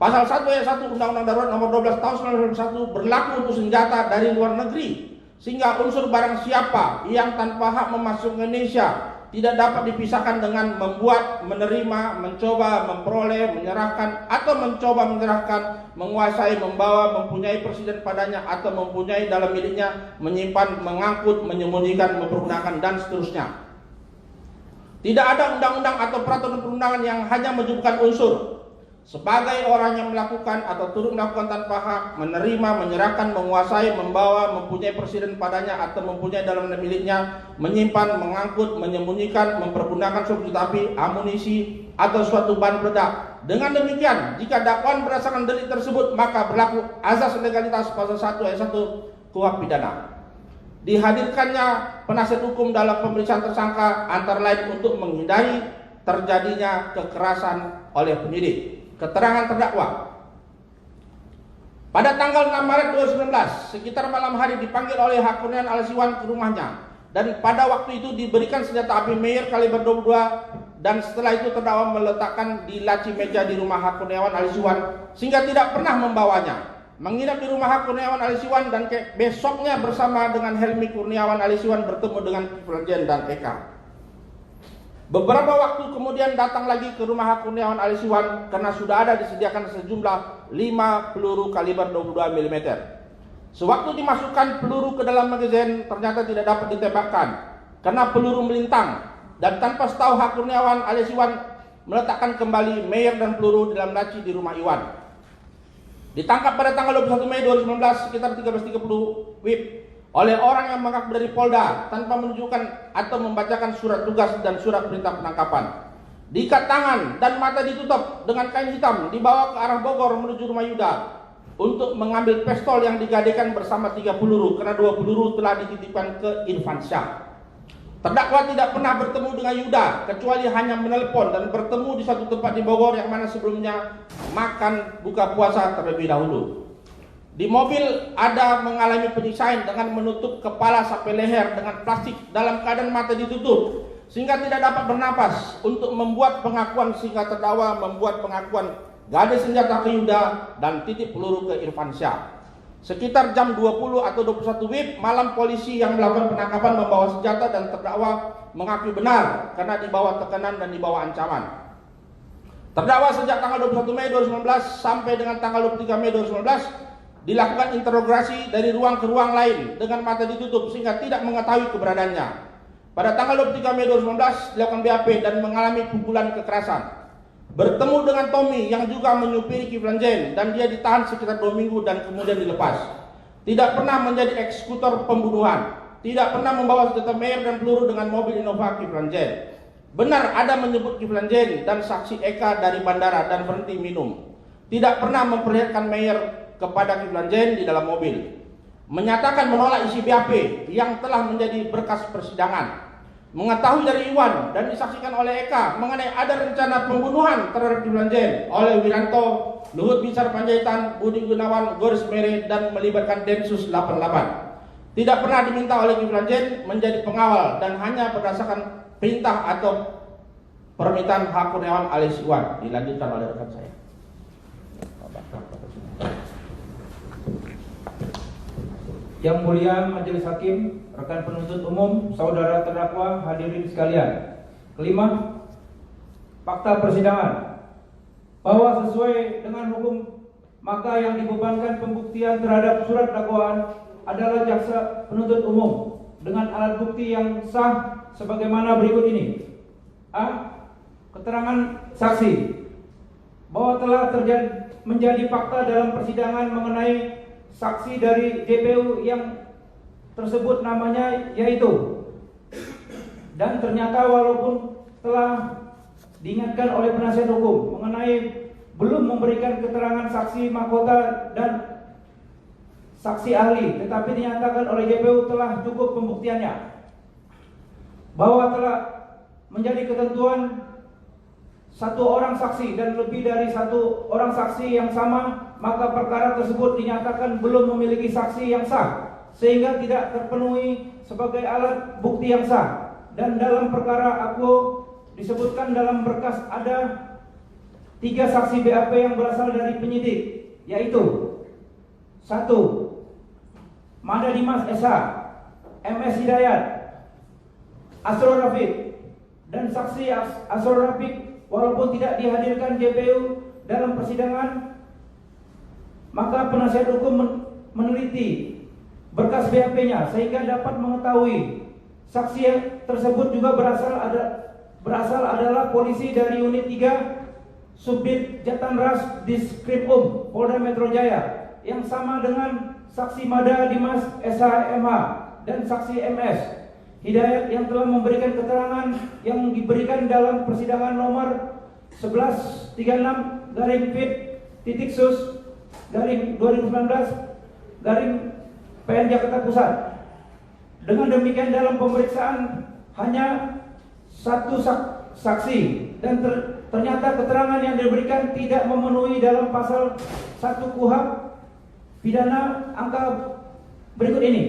Pasal 1 ayat 1 Undang-Undang Darurat nomor 12 tahun 1991 berlaku untuk senjata dari luar negeri, sehingga unsur barang siapa yang tanpa hak memasuki Indonesia tidak dapat dipisahkan dengan membuat, menerima, mencoba, memperoleh, menyerahkan, atau mencoba menyerahkan, menguasai, membawa, mempunyai presiden padanya, atau mempunyai dalam miliknya, menyimpan, mengangkut, menyembunyikan, mempergunakan, dan seterusnya. Tidak ada undang-undang atau peraturan perundangan yang hanya menyebutkan unsur sebagai orang yang melakukan atau turut melakukan tanpa hak, menerima, menyerahkan, menguasai, membawa, mempunyai presiden padanya, atau mempunyai dalam miliknya, menyimpan, mengangkut, menyembunyikan, mempergunakan suatu senjata api, amunisi, atau suatu bahan peledak. Dengan demikian, jika dakwaan berdasarkan delik tersebut, maka berlaku azas legalitas pasal 1 ayat 1 KUHP pidana. Dihadirkannya penasihat hukum dalam pemeriksaan tersangka antara lain untuk menghindari terjadinya kekerasan oleh penyidik. Keterangan terdakwa. Pada tanggal 6 Maret 2019, sekitar malam hari dipanggil oleh H. Kurniawan alias Iwan ke rumahnya, dan pada waktu itu diberikan senjata api Meyer kaliber 22, dan setelah itu terdakwa meletakkan di laci meja di rumah H. Kurniawan alias Iwan sehingga tidak pernah membawanya. Menginap di rumah H. Kurniawan alias Iwan dan besoknya bersama dengan Helmi Kurniawan alias Iwan bertemu dengan Kiflan Zain dan Eka. Beberapa waktu kemudian datang lagi ke rumah H. Kurniawan alias Iwan karena sudah ada disediakan sejumlah 5 peluru kaliber 22 mm. Sewaktu dimasukkan peluru ke dalam magazin, ternyata tidak dapat ditembakkan karena peluru melintang, dan tanpa setahu H. Kurniawan alias Iwan meletakkan kembali Meyer dan peluru di dalam laci di rumah Iwan. Ditangkap pada tanggal 21 Mei 2019 sekitar 13.30 WIB oleh orang yang mengaku dari Polda tanpa menunjukkan atau membacakan surat tugas dan surat perintah penangkapan. Diikat tangan dan mata ditutup dengan kain hitam, dibawa ke arah Bogor menuju rumah Yuda untuk mengambil pistol yang digadekan bersama 3 peluru karena 2 peluru telah dititipkan ke Irfansyah. Terdakwa tidak pernah bertemu dengan Yuda kecuali hanya menelpon dan bertemu di satu tempat di Bogor yang mana sebelumnya makan buka puasa terlebih dahulu. Di mobil ada mengalami penyiksaan dengan menutup kepala sampai leher dengan plastik dalam keadaan mata ditutup sehingga tidak dapat bernapas. Untuk membuat pengakuan sehingga terdakwa membuat pengakuan gade senjata ke Yuda dan titip peluru ke Irfansyah. Sekitar jam 20 atau 21 WIB malam, polisi yang melakukan penangkapan membawa senjata dan terdakwa mengakui benar karena dibawa tekanan dan dibawa ancaman. Terdakwa sejak tanggal 21 Mei 2019 sampai dengan tanggal 23 Mei 2019 dilakukan interogasi dari ruang ke ruang lain dengan mata ditutup sehingga tidak mengetahui keberadaannya. Pada tanggal 23 Mei 2019 dilakukan BAP dan mengalami pukulan kekerasan. Bertemu dengan Tommy yang juga menyupiri Kiflan Zain dan dia ditahan sekitar 2 minggu dan kemudian dilepas. Tidak pernah menjadi eksekutor pembunuhan. Tidak pernah membawa senjata Meyer dan peluru dengan mobil Innova Kiflan Zain. Benar ada menyebut Kiflan Zain dan saksi Eka dari bandara dan berhenti minum. Tidak pernah memperlihatkan Meyer kepada Kiflan Zain di dalam mobil. Menyatakan menolak isi BAP yang telah menjadi berkas persidangan. Mengetahui dari Iwan dan disaksikan oleh Eka mengenai ada rencana pembunuhan terhadap Kiflan Zain oleh Wiranto, Luhut Binsar Panjaitan, Budi Gunawan, Goris Mere dan melibatkan Densus 88. Tidak pernah diminta oleh Kiflan Zain menjadi pengawal dan hanya berdasarkan perintah atau permintaan H. Kurniawan alias Iwan. Dilanjutkan oleh rekan saya. Yang mulia Majelis Hakim, rekan penuntut umum, saudara terdakwa, hadirin sekalian. Kelima, fakta persidangan bahwa sesuai dengan hukum maka yang dibebankan pembuktian terhadap surat dakwaan adalah jaksa penuntut umum dengan alat bukti yang sah sebagaimana berikut ini. A. Keterangan saksi bahwa telah menjadi fakta dalam persidangan mengenai saksi dari JPU yang tersebut namanya yaitu, dan ternyata walaupun telah diingatkan oleh penasihat hukum mengenai belum memberikan keterangan saksi mahkota dan saksi ahli, tetapi dinyatakan oleh JPU telah cukup pembuktiannya, bahwa telah menjadi ketentuan satu orang saksi dan lebih dari satu orang saksi yang sama, maka perkara tersebut dinyatakan belum memiliki saksi yang sah sehingga tidak terpenuhi sebagai alat bukti yang sah. Dan dalam perkara aku disebutkan dalam berkas ada 3 saksi BAP yang berasal dari penyidik, yaitu 1. Mada Dimas SH, MS Hidayat, Asrul Rafiq, dan saksi Asrul Rafiq walaupun tidak dihadirkan JPU dalam persidangan, maka penasihat hukum meneliti berkas BAP-nya sehingga dapat mengetahui saksi yang tersebut juga berasal adalah polisi dari unit 3 Subdit Jatanras Diskrimum Polda Metro Jaya yang sama dengan saksi Mada Dimas SHMH dan saksi MS Hidayat yang telah memberikan keterangan yang diberikan dalam persidangan nomor 1136-FIT-SUS-2019-PN Jakarta Pusat. Dengan demikian dalam pemeriksaan hanya 1 saksi dan ternyata keterangan yang diberikan tidak memenuhi dalam pasal 1 KUHP pidana angka berikut ini.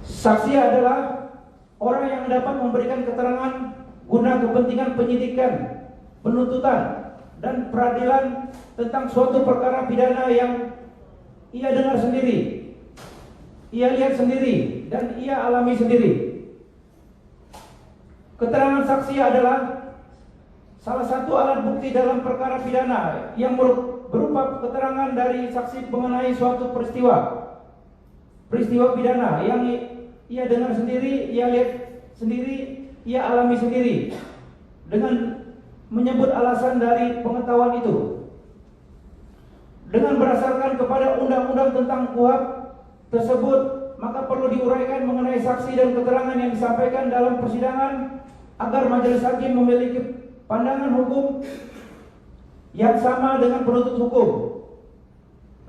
Saksi adalah orang yang dapat memberikan keterangan guna kepentingan penyidikan, penuntutan, dan peradilan tentang suatu perkara pidana yang ia dengar sendiri, ia lihat sendiri, dan ia alami sendiri. Keterangan saksi adalah salah satu alat bukti dalam perkara pidana yang berupa keterangan dari saksi mengenai suatu peristiwa pidana yang ia dengar sendiri, ia lihat sendiri, ia alami sendiri, dengan menyebut alasan dari pengetahuan itu. Dengan berdasarkan kepada undang-undang tentang KUHP tersebut, maka perlu diuraikan mengenai saksi dan keterangan yang disampaikan dalam persidangan agar majelis hakim memiliki pandangan hukum yang sama dengan penuntut hukum.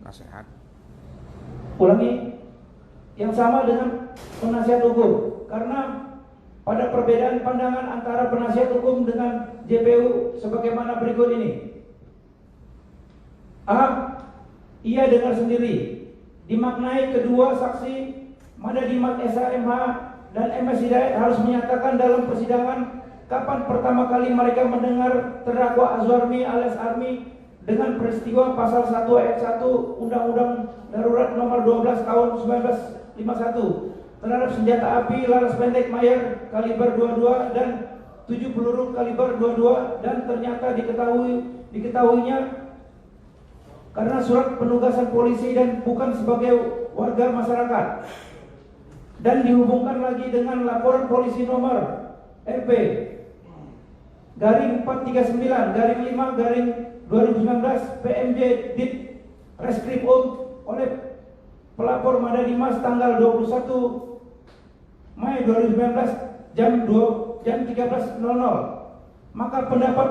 Nasihat. Ulangi, yang sama dengan penasihat hukum, karena pada perbedaan pandangan antara penasihat hukum dengan JPU sebagaimana berikut ini. A. Ia dengar sendiri, dimaknai kedua saksi Madadimat SHMH dan MS Hidayat harus menyatakan dalam persidangan kapan pertama kali mereka mendengar terdakwa Azwarmi alias Armi dengan peristiwa pasal 1 ayat 1 Undang-Undang Darurat nomor 12 tahun 1951 terhadap senjata api laras pendek Mayer kaliber 22 dan 7 peluru kaliber 22, dan ternyata diketahuinya karena surat penugasan polisi dan bukan sebagai warga masyarakat, dan dihubungkan lagi dengan laporan polisi nomor RP garing 439 garing 5 garing 2019 PMJ Dit Reskrimum oleh pelapor Madadimas tanggal 21 Mei 2019 jam 13.00. Maka pendapat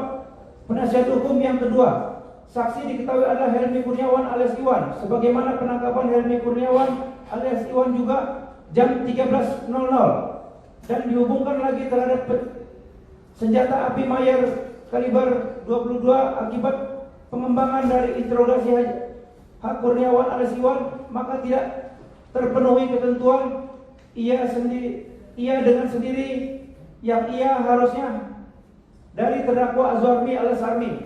penasihat hukum yang kedua, saksi diketahui adalah Helmi Kurniawan alias Iwan, sebagaimana penangkapan Helmi Kurniawan alias Iwan juga jam 13.00, dan dihubungkan lagi terhadap senjata api Mayer kaliber 22 akibat pengembangan dari interogasi H. Kurniawan alias Iwan, maka tidak terpenuhi ketentuan ia dengan sendiri yang ia harusnya dari terdakwa Azwarmi alias Armi.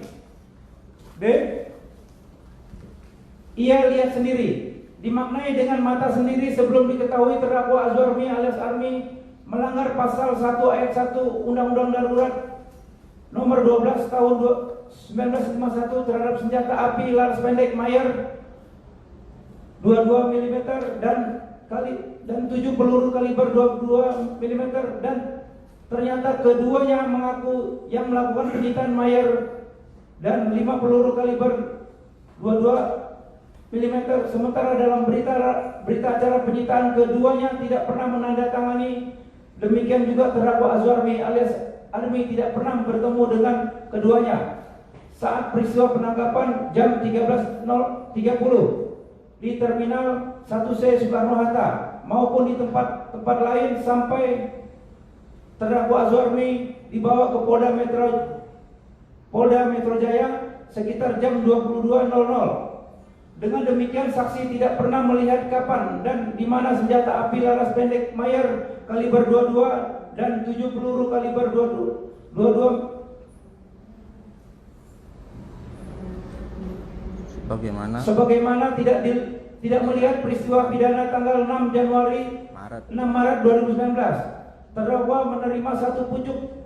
B. Ia lihat sendiri, dimaknai dengan mata sendiri sebelum diketahui terdakwa Azwarmi alias Armi melanggar pasal 1 ayat 1 Undang-Undang Darurat nomor 12 tahun 1951 terhadap senjata api laras pendek Mayer 22 mm dan 7 peluru kaliber 22 mm, dan ternyata keduanya mengaku yang melakukan penyitaan Mayer dan 5 peluru kaliber 22 mm, sementara dalam berita acara penyitaan keduanya tidak pernah menandatangani. Demikian juga terdakwa Azwarmi alias Armi tidak pernah bertemu dengan keduanya saat peristiwa penangkapan jam 13.30 di Terminal 1C Soekarno-Hatta maupun di tempat lain sampai terdakwa Azwarmi dibawa ke Polda Metro Jaya sekitar jam 22.00. Dengan demikian saksi tidak pernah melihat kapan dan di mana senjata api laras pendek Mayer kaliber 22 dan 7 peluru kaliber 22 sebagaimana tidak melihat peristiwa pidana tanggal 6 Maret 2019. Terdakwa menerima satu pucuk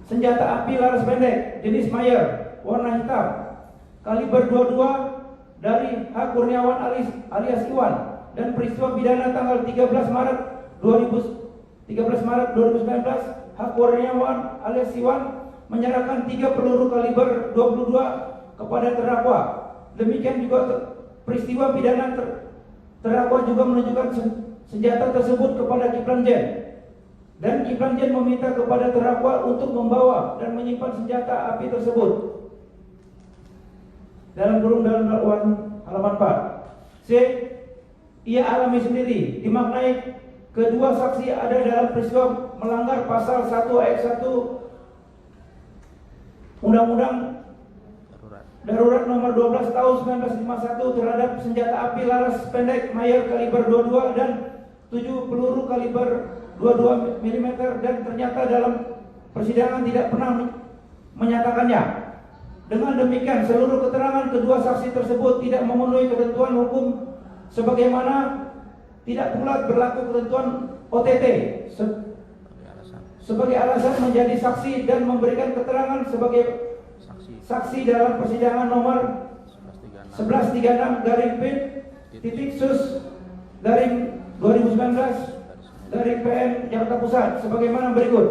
senjata api laras pendek jenis Mayer warna hitam kaliber 22 dari H. Kurniawan alias Iwan, dan peristiwa pidana tanggal 13 Maret 2019 H. Kurniawan alias Iwan menyerahkan 3 peluru kaliber 22 kepada terdakwa. Demikian juga peristiwa pidana terdakwa juga menunjukkan senjata tersebut kepada Kiflan Jen, dan Kiflan Jen meminta kepada terdakwa untuk membawa dan menyimpan senjata api tersebut. Dalam dakwaan halaman 4. C. Ia alami sendiri, dimaknai kedua saksi ada dalam peristiwa melanggar pasal 1 ayat 1 Undang-Undang Darurat. Darurat nomor 12 tahun 1951 terhadap senjata api laras pendek Mayer kaliber 22 dan 7 peluru kaliber 22 mm dan ternyata dalam persidangan tidak pernah menyatakannya. Dengan demikian seluruh keterangan kedua saksi tersebut tidak memenuhi ketentuan hukum sebagaimana tidak pula berlaku ketentuan OTT sebagai alasan menjadi saksi dan memberikan keterangan sebagai saksi dalam persidangan nomor 1136 garing P titik sus garing 2019 garing PM Jakarta Pusat sebagaimana berikut.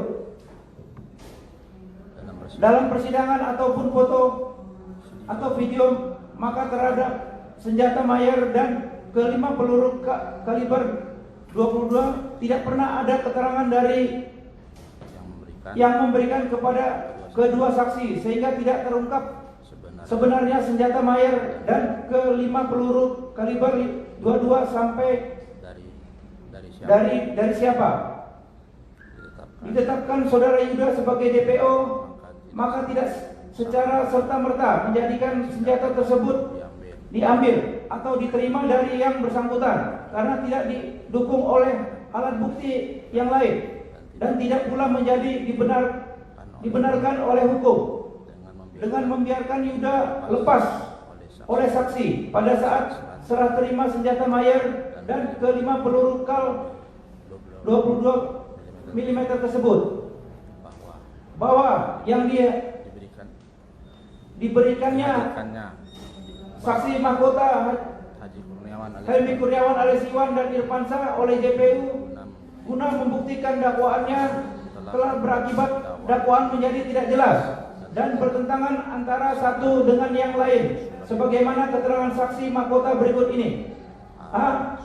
Dalam persidangan ataupun foto atau video maka terhadap senjata Mayer dan kelima peluru kaliber 22 tidak pernah ada keterangan dari yang memberikan kepada kedua saksi sehingga tidak terungkap sebenarnya senjata Mayer dan kelima peluru kaliber 22 sampai dari siapa? Ditetapkan saudara Yuda sebagai DPO, maka tidak secara serta-merta menjadikan senjata tersebut diambil atau diterima dari yang bersangkutan karena tidak didukung oleh alat bukti yang lain dan tidak pula menjadi dibenarkan oleh hukum dengan membiarkan Yuda lepas oleh saksi pada saat serah terima senjata Mayer dan kelima peluru kal 22 mm tersebut, bahwa yang diberikannya saksi mahkota Helmi Kurniawan alias Iwan dan Irfansyah oleh JPU guna membuktikan dakwaannya telah berakibat dakwaan menjadi tidak jelas dan bertentangan antara satu dengan yang lain sebagaimana keterangan saksi mahkota berikut ini. A.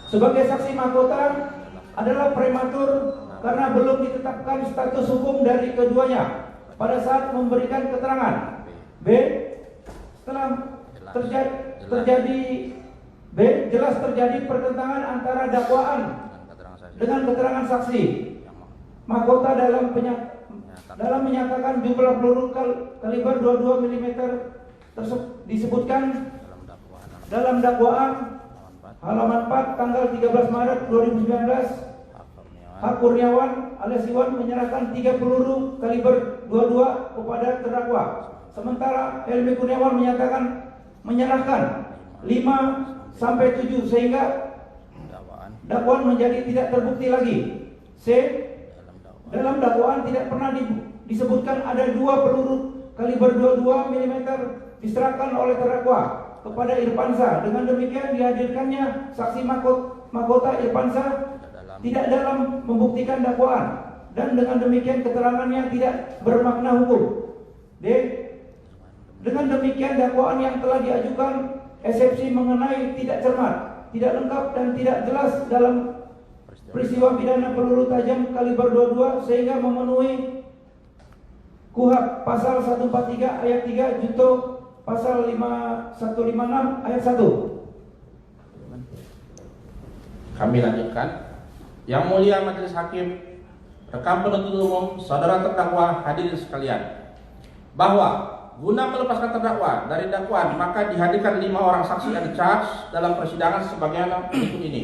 Sebagai saksi mahkota adalah prematur karena belum ditetapkan status hukum dari keduanya pada saat memberikan keterangan. B. Setelah jelas terjadi pertentangan antara dakwaan dengan keterangan saksi. Mahkota dalam menyatakan jumlah peluru kaliber 22 mm disebutkan dalam dakwaan halaman 4 tanggal 13 Maret 2019. Hak Kurniawan alias Iwan menyerahkan 3 peluru kaliber 22 kepada terdakwa. Sementara Helmi Kurniawan menyerahkan 5 sampai 7 sehingga dakwaan menjadi tidak terbukti lagi. C. Dalam dakwaan tidak pernah disebutkan ada 2 peluru kaliber 22 mm diserahkan oleh terdakwa kepada Irfansyah. Dengan demikian dihadirkannya saksi mahkota Irfansyah tidak dalam membuktikan dakwaan dan dengan demikian keterangannya tidak bermakna hukum. D. Dengan demikian dakwaan yang telah diajukan eksepsi mengenai tidak cermat, tidak lengkap dan tidak jelas dalam peristiwa pidana peluru tajam kaliber 22 sehingga memenuhi KUHP pasal 143 ayat 3 junto pasal 5156 ayat 1. Kami lanjutkan. Yang mulia Majelis Hakim, rekan penuntut umum, saudara terdakwa, hadirin sekalian, bahwa guna melepaskan terdakwa dari dakwaan maka dihadirkan 5 orang saksi and charge dalam persidangan sebagaimana berikut ini.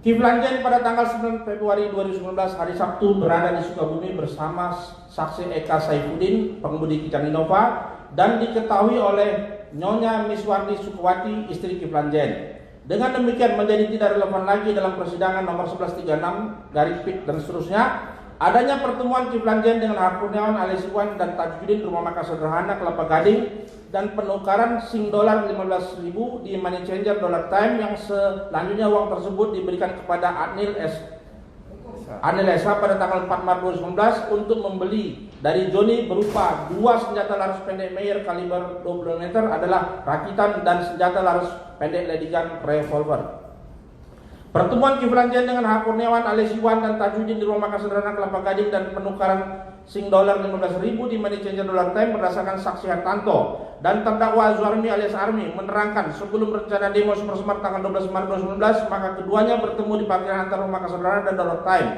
Kiflan Zain pada tanggal 9 Februari 2019 hari Sabtu berada di Sukabumi bersama saksi Eka Saifuddin, pengemudi Kijang Innova, dan diketahui oleh Nyonya Miswardi Sukawati, istri Kiflan Zain. Dengan demikian menjadi tidak relevan lagi dalam persidangan nomor 1136 garis Pit dan seterusnya adanya pertemuan Kiflan Zain dengan Hak Kurniawan alias Iwan dan Tajuddin rumah makan sederhana Kelapa Gading dan penukaran Sing dolar 15.000 di money changer dollar time yang selanjutnya uang tersebut diberikan kepada Anil Esa pada tanggal 4 Maret 2019 untuk membeli dari Joni berupa 2 senjata laras pendek Mayer kaliber 20 mm adalah rakitan dan senjata laras pendek lady gun revolver. Pertemuan Kiflan Zain dengan Hak Kurniawan alias Iwan dan Tajuddin di rumah makan sederhana Kelapa Gading dan penukaran Sing dolar 15.000 di money changer dollar time berdasarkan saksi Hartanto dan terdakwa Zuarmi alias Armi menerangkan sebelum rencana demo Super Smart tanggal 12 Maret 2019 maka keduanya bertemu di parkiran antar rumah makan sederhana dan dollar time.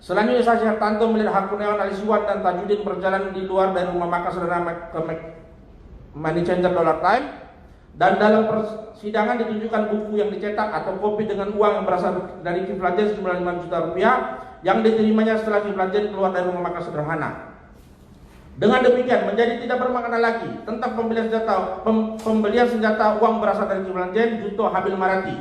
Selanjutnya saksi Hartanto melihat Hak Kurniawan Alius dan Tajudin berjalan di luar dari rumah makan saudara ke money changer dollar time, dan dalam persidangan ditunjukkan buku yang dicetak atau kopi dengan uang yang berasal dari Kiflan Zain sejumlah 5 juta rupiah yang diterimanya setelah Kiflan Zain keluar dari rumah makan sederhana. Dengan demikian menjadi tidak bermakna lagi tentang pembelian senjata uang berasal dari Kiflan Zain Junto Habil Marati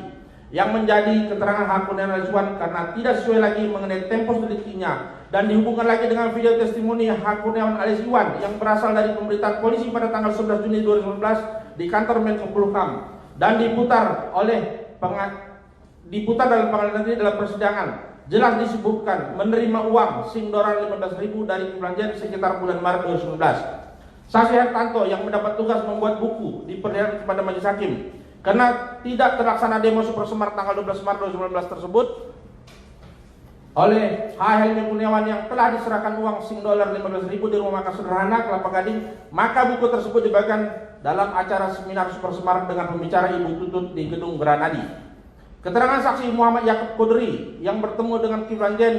yang menjadi keterangan Hak Kurniawan Alius karena tidak sesuai lagi mengenai tempus deliktinya, dan dihubungkan lagi dengan video testimoni Hak Kurniawan Alius yang berasal dari pemberitaan polisi pada tanggal 11 Juni 2019 di kantor Menko Polhukam dan diputar dalam pengadilan negeri dalam persidangan. Jelas disebutkan menerima uang Singdoran 15.000 dari Kiflan Zain sekitar bulan Maret 2019. Saksi Hartanto yang mendapat tugas membuat buku diperlihatkan kepada majelis hakim karena tidak terlaksana demo Super Semar tanggal 12 Maret 2019 tersebut oleh H. Helmi Kurniawan yang telah diserahkan uang Singdoran 15.000 di rumah makan sederhana Kelapa Gading, maka buku tersebut dibagikan dalam acara seminar Super Semar dengan pembicara Ibu Tutut di Gedung Granadi. Keterangan saksi Muhammad Yakub Kodri yang bertemu dengan Kiflan Zain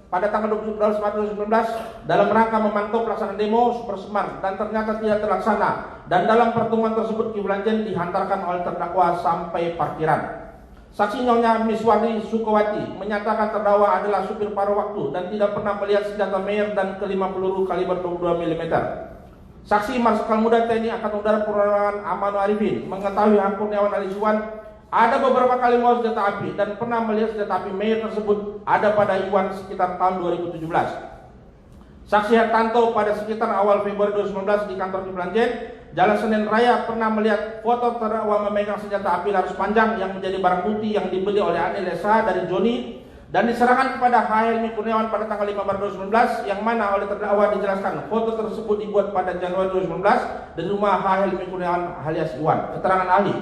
pada tanggal 12 Maret 2019 dalam rangka memantau pelaksanaan demo Super Semar dan ternyata tidak terlaksana, dan dalam pertemuan tersebut Kiflan Zain dihantarkan oleh terdakwa sampai parkiran. Saksi Nyonya Miswari Sukawati menyatakan terdakwa adalah supir paruh waktu dan tidak pernah melihat senjata Meyer dan kelima peluru kaliber 22 mm. Saksi Marsikal Muda TNI Angkatan Udara Purnawan Amanu Arifin mengetahui Hak Kurniawan Alius ada beberapa kali membawa senjata api dan pernah melihat senjata api Meyer tersebut ada pada Iwan sekitar tahun 2017. Saksi Hartanto pada sekitar awal Februari 2019 di kantor Kiflan Zain, Jalan Senen Raya pernah melihat foto terdakwa memegang senjata api laras panjang yang menjadi barang bukti yang dibeli oleh Anil Esa dari Joni dan diserahkan kepada H. Helmi Kurniawan pada tanggal 5 Maret 2019, yang mana oleh terdakwa dijelaskan foto tersebut dibuat pada Januari 2019 dari rumah H. Helmi Kurniawan alias Iwan. Keterangan ahli.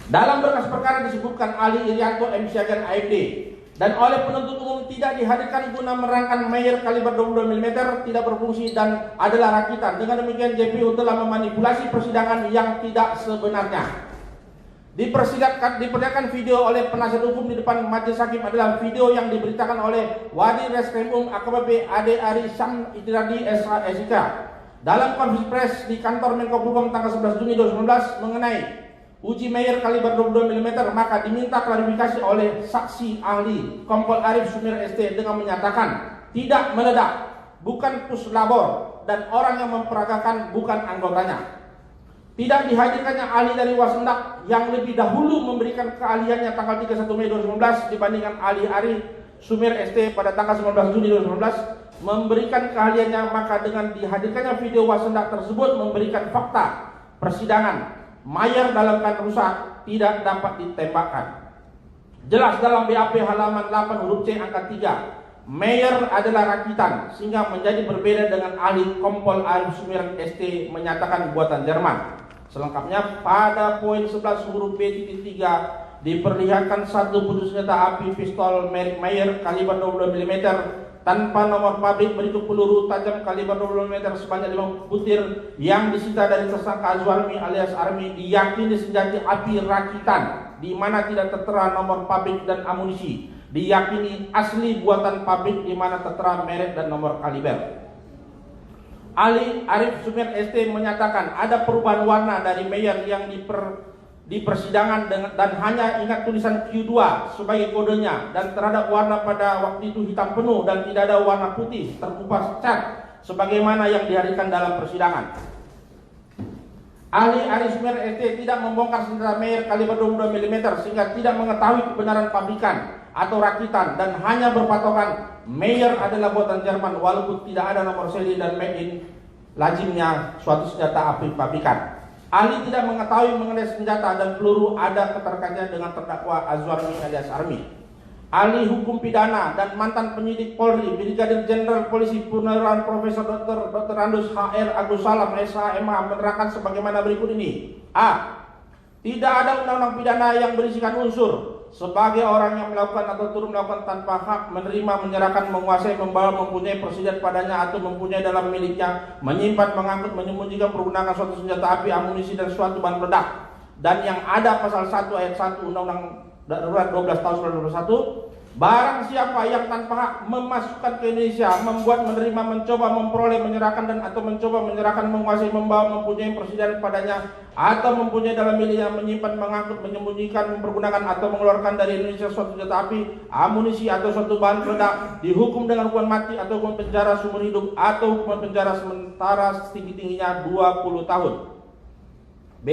Dalam berkas perkara disebutkan Ali Irianto MC Agen AFD dan oleh penuntut umum tidak dihadirkan guna menerangkan Meyer kaliber 22 mm tidak berfungsi dan adalah rakitan. Dengan demikian JPU telah memanipulasi persidangan yang tidak sebenarnya. Diperlihatkan video oleh penasihat hukum di depan majelis hakim adalah video yang diberitakan oleh Wadi Reskrim AKBP Ade Ari Syam Itiradi SK dalam konferensi pers di kantor Menko Polhukam tanggal 11 Juni 2019 mengenai uji Meyer kaliber 22 mm, maka diminta klarifikasi oleh saksi ahli Kompol Arif Sumir ST dengan menyatakan tidak meledak, bukan puslabor, dan orang yang memperagakan bukan anggotanya. Tidak dihadirkannya ahli dari Wasendak yang lebih dahulu memberikan keahliannya tanggal 31 Mei 2019 dibandingkan ahli Ari Sumir ST pada tanggal 19 Juni 2019 memberikan keahliannya, maka dengan dihadirkannya video Wasendak tersebut memberikan fakta persidangan Meyer dalam keadaan rusak tidak dapat ditembakkan. Jelas dalam BAP halaman 8 huruf C angka 3, Meyer adalah rakitan sehingga menjadi berbeda dengan ahli Kompol Arif Sumir ST menyatakan buatan Jerman. Selengkapnya pada poin 11 huruf B.3 diperlihatkan satu pucuk senjata api pistol merek Meyer kaliber 22 mm tanpa nomor pabrik berikut peluru tajam kaliber 22 mm sebanyak 50 butir yang disita dari tersangka Azwarmi alias Armi diyakini senjata api rakitan di mana tidak tertera nomor pabrik dan amunisi, diyakini asli buatan pabrik di mana tertera merek dan nomor kaliber. Ali Arif Sumir ST menyatakan ada perubahan warna dari Meyer yang di persidangan dan hanya ingat tulisan Q2 sebagai kodenya, dan terhadap warna pada waktu itu hitam penuh dan tidak ada warna putih terkupas cat sebagaimana yang dihadirkan dalam persidangan. Ahli Arif Sumir ST tidak membongkar senjata Meyer kaliber 22 mm sehingga tidak mengetahui kebenaran pabrikan atau rakitan dan hanya berpatokan Meyer adalah buatan Jerman walaupun tidak ada nomor seri dan made in lazimnya suatu senjata api pabrikan. Ahli tidak mengetahui mengenai senjata dan peluru ada keterkaitannya dengan terdakwa Azwarmi alias Armi. Ahli hukum pidana dan mantan penyidik Polri Brigadir Jenderal Polisi Purnawirawan Profesor Dr. Andus HR Agus Salam SHMA menerangkan sebagaimana berikut ini. A. Tidak ada undang-undang pidana yang berisikan unsur sebagai orang yang melakukan atau turut melakukan tanpa hak, menerima, menyerahkan, menguasai, membawa, mempunyai persediaan padanya atau mempunyai dalam miliknya, menyimpan, mengangkut, menyembunyikan, pergunakan suatu senjata api, amunisi dan suatu bahan peledak, dan yang ada pasal 1 ayat 1 Undang-Undang Darurat 12 tahun 1991 Barang siapa yang tanpa hak memasukkan ke Indonesia, membuat, menerima, mencoba, memperoleh, menyerahkan dan atau mencoba menyerahkan, menguasai, membawa, mempunyai persediaan padanya, atau mempunyai dalam miliknya, menyimpan, mengangkut, menyembunyikan, mempergunakan atau mengeluarkan dari Indonesia suatu senjata api, amunisi atau suatu bahan peledak, dihukum dengan hukuman mati atau hukuman penjara seumur hidup atau hukuman penjara sementara setinggi-tingginya 20 tahun. B.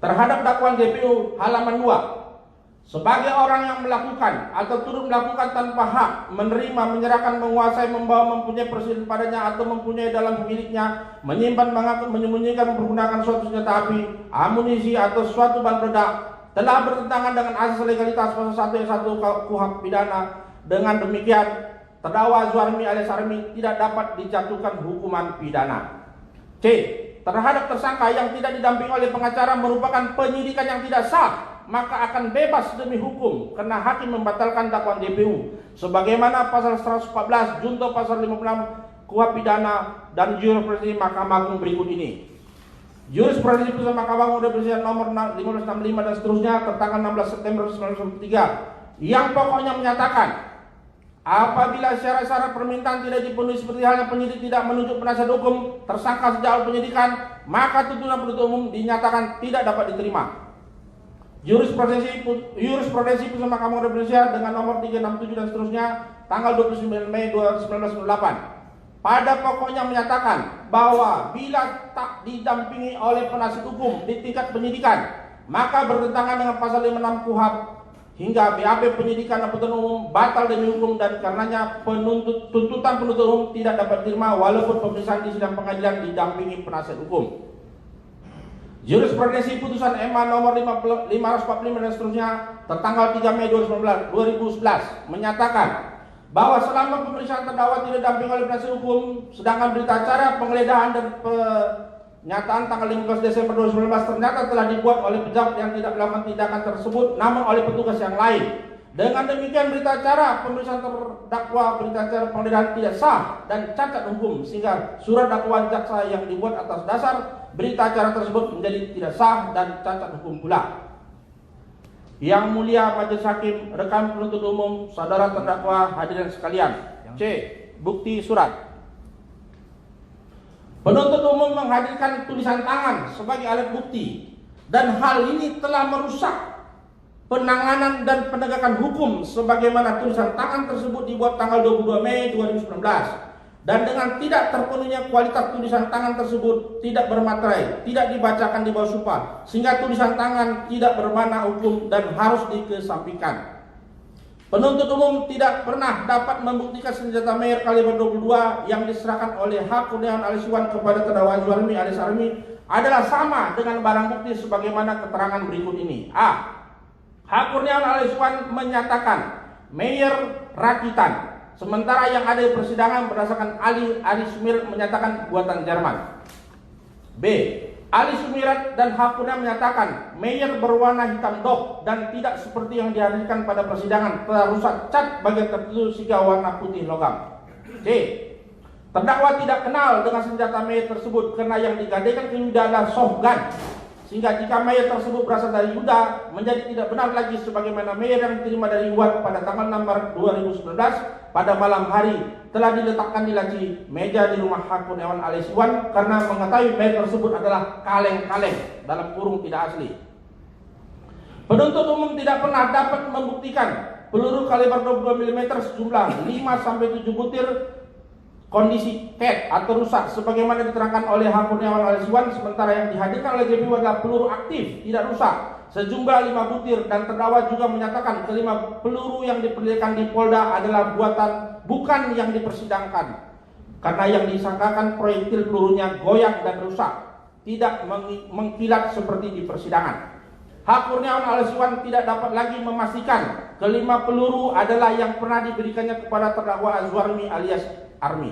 Terhadap dakwaan JPU halaman 2. Sebagai orang yang melakukan atau turut melakukan tanpa hak, menerima, menyerahkan, menguasai, membawa, mempunyai persediaan padanya atau mempunyai dalam miliknya, menyimpan, mengangkut, menyembunyikan, mempergunakan suatu senjata api, amunisi atau suatu bahan peledak, telah bertentangan dengan asas legalitas pasal 1 ayat 1 KUHP pidana. Dengan demikian, terdakwa Zuarmi alias Armi tidak dapat dijatuhkan hukuman pidana. C. Terhadap tersangka yang tidak didampingi oleh pengacara merupakan penyidikan yang tidak sah, maka akan bebas demi hukum karena hakim membatalkan dakwaan JPU sebagaimana pasal 114 junto pasal 56 KUHP pidana dan jurisprudensi Mahkamah Agung berikut ini. Jurisprudensi Putusan Mahkamah Agung Republik nomor 1565 dan seterusnya tertanggal 16 September 1993 yang pokoknya menyatakan apabila syarat-syarat permintaan tidak dipenuhi seperti halnya penyidik tidak menunjuk penasihat hukum tersangka sejak awal penyidikan, maka tuntutan penuntut umum dinyatakan tidak dapat diterima. Jurisprudensi Putusan Mahkamah Agung Indonesia dengan nomor 367 dan seterusnya tanggal 29 Mei 1998 pada pokoknya menyatakan bahwa bila tak didampingi oleh penasihat hukum di tingkat penyidikan maka bertentangan dengan pasal 56 KUHP hingga BAP penyidikan dan penuntut umum batal demi hukum dan karenanya tuntutan penuntut umum tidak dapat diterima walaupun pemeriksaan di sidang pengadilan didampingi penasihat hukum. Jurisprudensi Putusan MA nomor 545 dan seterusnya tertanggal 3 Mei 2011 menyatakan bahwa selama pemeriksaan terdakwa tidak didampingi oleh penasihat hukum, sedangkan berita acara penggeledahan dan penyataan tanggal 15 Desember 2019 ternyata telah dibuat oleh pejabat yang tidak melakukan tindakan tersebut, namun oleh petugas yang lain. Dengan demikian berita acara pemeriksaan terdakwa, berita acara penggeledahan tidak sah dan cacat hukum, sehingga surat dakwaan jaksa yang dibuat atas dasar berita acara tersebut menjadi tidak sah dan cacat hukum pula. Yang mulia Majelis Hakim, rekan penuntut umum, saudara terdakwa, hadirin sekalian. C. Bukti surat. Penuntut umum menghadirkan tulisan tangan sebagai alat bukti dan hal ini telah merusak penanganan dan penegakan hukum sebagaimana tulisan tangan tersebut dibuat tanggal 22 Mei 2019 dan dengan tidak terpenuhinya kualitas tulisan tangan tersebut tidak bermaterai, tidak dibacakan di bawah sumpah sehingga tulisan tangan tidak bermakna hukum dan harus dikesampingkan. Penuntut umum tidak pernah dapat membuktikan senjata Mayer kaliber 22 yang diserahkan oleh H. Kurniawan alias Iwan kepada terdakwa Zuarmi alias Armi adalah sama dengan barang bukti sebagaimana keterangan berikut ini. A. H. Kurniawan alias Iwan menyatakan Mayer rakitan, sementara yang ada di persidangan berdasarkan Ali Sumir menyatakan buatan Jerman. B. Ali Sumirat dan H. Kurniawan menyatakan Mayer berwarna hitam dok dan tidak seperti yang dihadirkan pada persidangan, telah rusak cat bagian tertentu sehingga warna putih logam. C. Terdakwa tidak kenal dengan senjata Mayer tersebut karena yang digadaikan ke Yuda adalah soft gun, sehingga jika Mayer tersebut berasal dari Yuda menjadi tidak benar lagi sebagaimana Mayer yang diterima dari Iwan pada tanggal 6 Maret 2019 pada malam hari telah diletakkan di laci meja di rumah H. Kurniawan alias Iwan karena mengetahui Mayer tersebut adalah kaleng-kaleng dalam kurung tidak asli. Penuntut umum tidak pernah dapat membuktikan peluru kaliber 22 mm sejumlah 5-7 butir kondisi CAT atau rusak sebagaimana diterangkan oleh H. Kurniawan alias Iwan, sementara yang dihadirkan oleh JPU adalah peluru aktif tidak rusak sejumlah 5 butir dan terdakwa juga menyatakan kelima peluru yang diperlihatkan di Polda adalah buatan bukan yang dipersidangkan karena yang disangkakan proyektil pelurunya goyang dan rusak tidak mengkilat seperti di persidangan. H. Kurniawan alias Iwan tidak dapat lagi memastikan kelima peluru adalah yang pernah diberikannya kepada terdakwa Zuarmi alias Armi.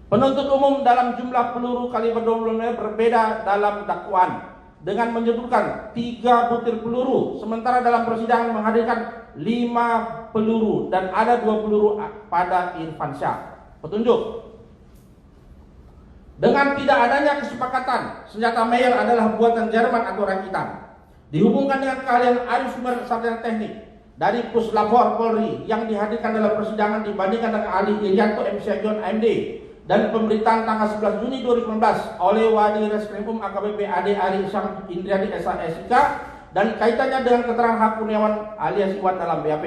Penuntut umum dalam jumlah peluru kaliber 22 berbeda dalam dakwaan dengan menyebutkan 3 butir peluru, sementara dalam persidangan menghadirkan 5 peluru dan ada 2 peluru pada Irfansyah. Petunjuk. Dengan tidak adanya kesepakatan senjata Mayer adalah buatan Jerman atau rakitan, dihubungkan dengan keahlian Ari Sumer sarjana teknik dari Puslapor Polri yang dihadirkan dalam persidangan dibandingkan dengan ahli Irianto M. Syagyon AMD, dan pemberitaan tanggal 11 Juni 2019 oleh Wadi Reskrimum AKBP AD Ari Syam Indriani SK dan kaitannya dengan keterangan H. Kurniawan alias Iwan dalam BAP.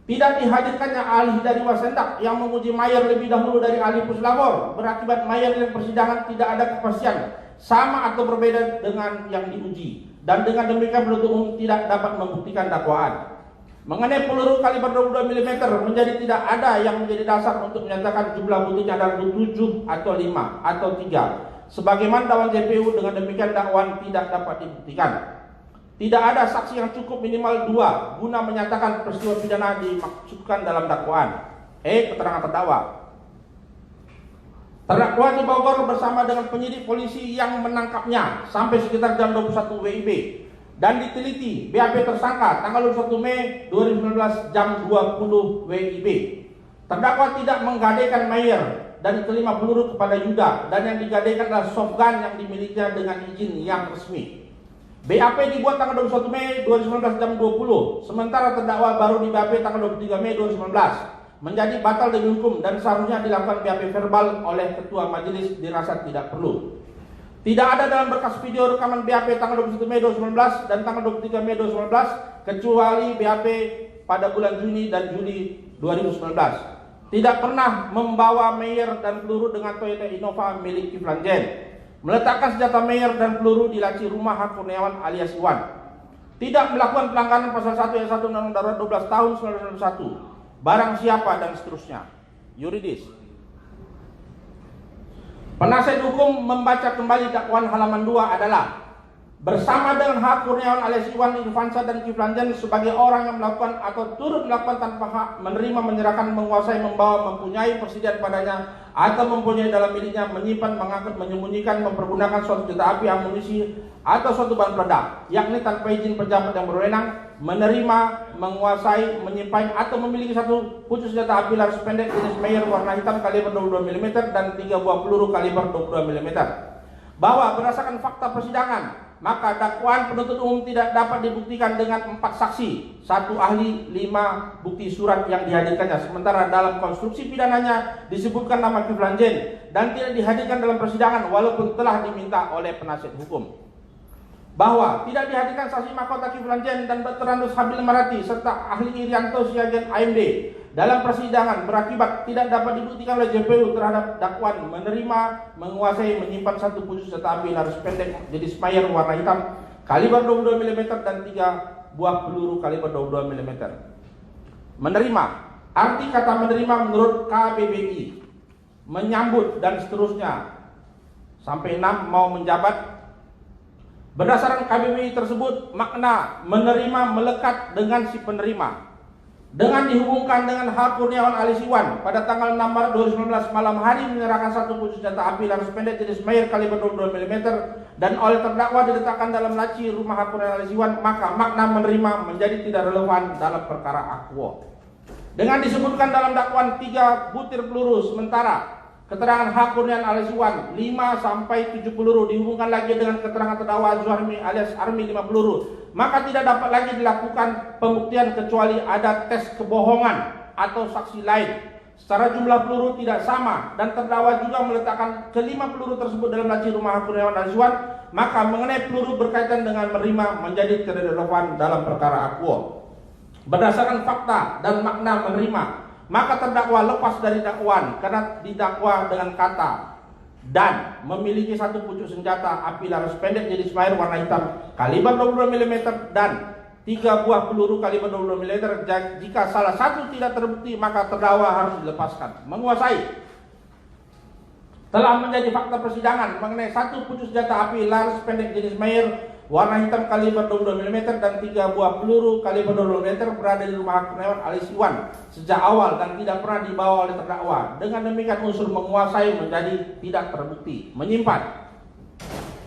Tidak dihadirkannya ahli dari Wasendak yang menguji Mayer lebih dahulu dari ahli Puslapor berakibat Mayer dan persidangan tidak ada kepastian sama atau berbeda dengan yang diuji, dan dengan demikian penuntut umum tidak dapat membuktikan dakwaan. Mengenai peluru kaliber 22 mm menjadi tidak ada yang menjadi dasar untuk menyatakan jumlah butuhnya adalah 7 atau 5 atau 3. Sebagaimana dakwaan JPU, dengan demikian dakwaan tidak dapat dibuktikan. Tidak ada saksi yang cukup minimal 2 guna menyatakan peristiwa pidana dimaksudkan dalam dakwaan. Keterangan terdakwa. Terdakwa di Bogor bersama dengan penyidik polisi yang menangkapnya sampai sekitar jam 21 WIB dan diteliti BAP tersangka tanggal 21 Mei 2019 jam 20 WIB. Terdakwa tidak menggadaikan Mayer dan kelima peluru kepada Yuda, dan yang digadaikan adalah softgun yang dimilikinya dengan izin yang resmi. BAP dibuat tanggal 21 Mei 2019 jam 20, sementara terdakwa baru di BAP tanggal 23 Mei 2019, menjadi batal demi hukum dan seharusnya dilakukan BAP verbal oleh ketua majelis dirasa tidak perlu. Tidak ada dalam berkas video rekaman BAP tanggal 21 Mei 2019 dan tanggal 23 Mei 2019 kecuali BAP pada bulan Juni dan Juli 2019. Tidak pernah membawa Mayer dan peluru dengan Toyota Innova milik Kiflan Zen. Meletakkan senjata Mayer dan peluru di laci rumah H. Kurniawan alias Iwan. Tidak melakukan pelanggaran pasal 1 ayat 1 Undang-Undang Darurat 12 tahun 1991. Barang siapa dan seterusnya. Yuridis. Penasihat hukum membaca kembali dakwaan halaman 2 adalah bersama dengan H. Kurniawan alias Iwan Irfansyah dan Kiflan Zen sebagai orang yang melakukan atau turut melakukan tanpa hak menerima, menyerahkan, menguasai, membawa, mempunyai persediaan padanya atau mempunyai dalam miliknya, menyimpan, mengangkut, menyembunyikan, mempergunakan suatu senjata api, amunisi atau suatu bahan peledak, yakni tanpa izin pejabat yang berwenang, menerima, menguasai, menyimpan atau memiliki satu pucuk senjata api laras pendek jenis Mayer warna hitam kaliber 22 mm dan 3 buah peluru kaliber 22 mm. Bahwa berdasarkan fakta persidangan, maka dakwaan penuntut umum tidak dapat dibuktikan dengan 4 saksi, 1 ahli, 5 bukti surat yang dihadirkannya. Sementara dalam konstruksi pidananya disebutkan nama Kiflan Zen dan tidak dihadirkan dalam persidangan walaupun telah diminta oleh penasihat hukum. Bahwa tidak dihadirkan saksi mahkota Kiflan Zen dan Dr. Andus Habil Marati serta ahli Irianto Syagyon AMD dalam persidangan berakibat tidak dapat dibuktikan oleh JPU terhadap dakwaan menerima, menguasai, menyimpan satu pucuk senjata api laras pendek jenis Mayer warna hitam kaliber 22 mm dan 3 buah peluru kaliber 22 mm. Menerima, arti kata menerima menurut KBBI, menyambut dan seterusnya sampai 6 mau menjabat. Berdasarkan KBBI tersebut, makna menerima melekat dengan si penerima. Dengan dihubungkan dengan H. Kurniawan alias Iwan pada tanggal 6 Maret 2019 malam hari menyerahkan satu pucuk senjata api laras pendek jenis Mayer kaliber 22 mm dan oleh terdakwa diletakkan dalam laci rumah H. Kurniawan alias Iwan, maka makna menerima menjadi tidak relevan dalam perkara akwo. Dengan disebutkan dalam dakwaan 3 butir peluru, sementara keterangan H. Kurniawan alias Iwan 5 sampai 7 peluru dihubungkan lagi dengan keterangan terdakwa Zuharmi alias Armi 5 peluru, maka tidak dapat lagi dilakukan pembuktian kecuali ada tes kebohongan atau saksi lain. Secara jumlah peluru tidak sama dan terdakwa juga meletakkan kelima peluru tersebut dalam laci rumah H. Kurniawan alias Iwan, maka mengenai peluru berkaitan dengan menerima menjadi tidak relevan dalam perkara akwo. Berdasarkan fakta dan makna menerima, maka terdakwa lepas dari dakwaan karena didakwa dengan kata dan memiliki satu pucuk senjata api laras pendek jenis Mayer warna hitam kaliber 22 mm dan 3 buah peluru kaliber 22 mm. Jika salah satu tidak terbukti, maka terdakwa harus dilepaskan. Menguasai telah menjadi fakta persidangan mengenai satu pucuk senjata api laras pendek jenis Mayer warna hitam kaliber 22 mm dan 3 buah peluru kaliber 22 mm berada di rumah H. Kurniawan alias Iwan sejak awal dan tidak pernah dibawa oleh terdakwa. Dengan demikian unsur menguasai menjadi tidak terbukti. Menyimpan.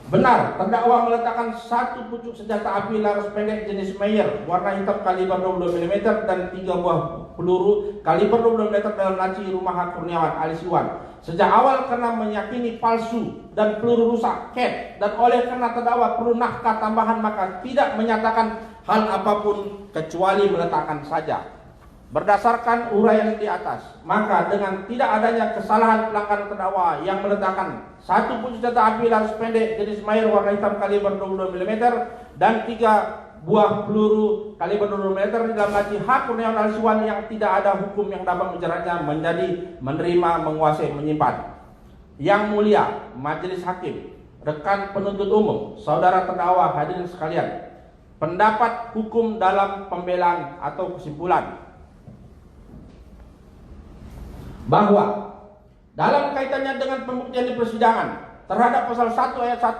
Benar, terdakwa meletakkan satu pucuk senjata api laras pendek jenis Mayer warna hitam kaliber 22 mm dan 3 buah peluru kaliber 22 mm dalam laci rumah H. Kurniawan alias Iwan. Sejak awal karena meyakini palsu dan peluru rusak, dan oleh karena terdakwa perlu nafkah tambahan, maka tidak menyatakan hal apapun kecuali meletakkan saja. Berdasarkan uraian di atas, maka dengan tidak adanya kesalahan pelanggaran terdakwa yang meletakkan satu pucuk senjata api laras pendek jenis Mayer warna hitam kaliber 22 mm dan 3 buah peluru kaliber 22 mm di dalam laci H. Kurniawan alias Iwan yang tidak ada hukum yang dapat menjeratnya menjadi menerima, menguasai, menyimpan. Yang mulia Majelis Hakim, rekan penuntut umum, saudara terdakwa, hadirin sekalian, pendapat hukum dalam pembelaan atau kesimpulan bahwa dalam kaitannya dengan pembuktian di persidangan terhadap pasal 1 ayat 1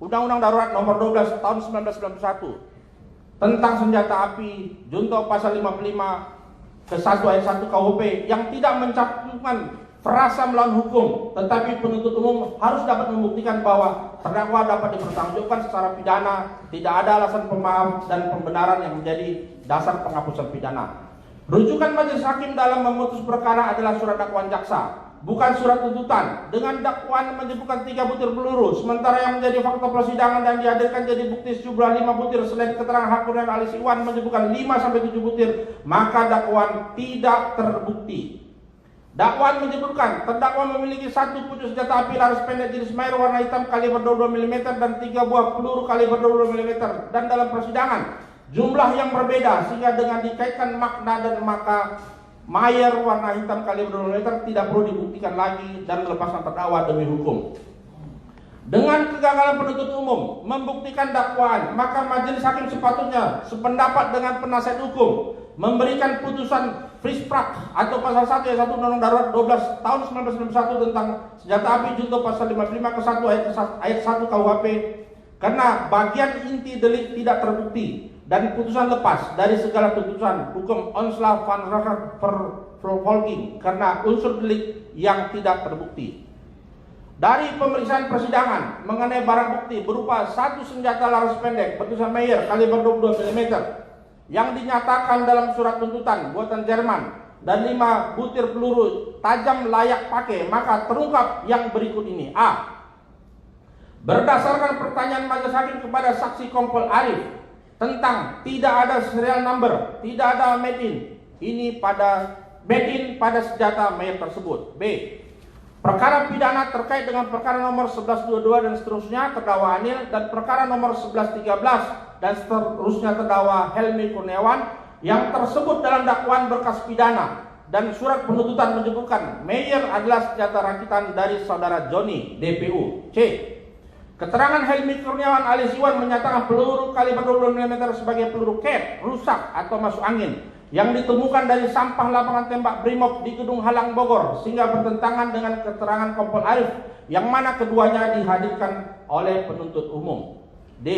Undang-Undang Darurat nomor 12 tahun 1991 tentang senjata api junto pasal 55 ke 1 ayat 1 KUHP yang tidak mencantumkan frasa melawan hukum, tetapi penuntut umum harus dapat membuktikan bahwa terdakwa dapat dipertanggungjawabkan secara pidana, tidak ada alasan pemaaf dan pembenaran yang menjadi dasar penghapusan pidana. Rujukan majelis hakim dalam memutus perkara adalah surat dakwaan jaksa, bukan surat tuntutan. Dengan dakwaan menyebutkan 3 butir peluru, sementara yang menjadi fakta persidangan dan dihadirkan jadi bukti sejumlah 5 butir selain keterangan H. Kurniawan alias Iwan menyebutkan 5-7 butir, maka dakwaan tidak terbukti. Dakwaan menyebutkan terdakwa memiliki 1 pucuk senjata api laras pendek jenis Mayer warna hitam kaliber 22 mm dan 3 buah peluru kaliber 22 mm dan dalam persidangan jumlah yang berbeda sehingga dengan dikaitkan makna dan maka Mayer warna hitam kaliber 22 mm tidak perlu dibuktikan lagi dan melepaskan terdakwa demi hukum. Dengan kegagalan penuntut umum membuktikan dakwaan, maka majelis hakim sepatutnya sependapat dengan penasihat hukum memberikan putusan Frisprak atau pasal 1 ayat 1 Undang-Undang Darurat 12 tahun 1991 tentang senjata api junto pasal 55 ke 1 ayat 1 KUHP karena bagian inti delik tidak terbukti dan putusan lepas dari segala tuntutan hukum onsla van vervolging karena unsur delik yang tidak terbukti. Dari pemeriksaan persidangan mengenai barang bukti berupa 1 senjata laras pendek bertulisan Mayer kaliber 22 mm yang dinyatakan dalam surat tuntutan buatan Jerman dan 5 butir peluru tajam layak pakai, maka terungkap yang berikut ini. A. Berdasarkan pertanyaan majelis hakim kepada saksi Kompol Arif tentang tidak ada serial number, tidak ada made in pada senjata Mayer tersebut. B. Perkara pidana terkait dengan perkara nomor 1122 dan seterusnya terdakwa Anil dan perkara nomor 1113 dan seterusnya terdakwa Helmi Kurniawan yang tersebut dalam dakwaan berkas pidana dan surat penuntutan menyebutkan Mayer adalah senjata rakitan dari saudara Joni DPU. C. Keterangan Helmi Kurniawan alias Iwan menyatakan peluru kaliber 22 mm sebagai peluru cap rusak atau masuk angin yang ditemukan dari sampah lapangan tembak Brimob di Gedung Halang Bogor sehingga bertentangan dengan keterangan Kompol Arif yang mana keduanya dihadirkan oleh penuntut umum. D.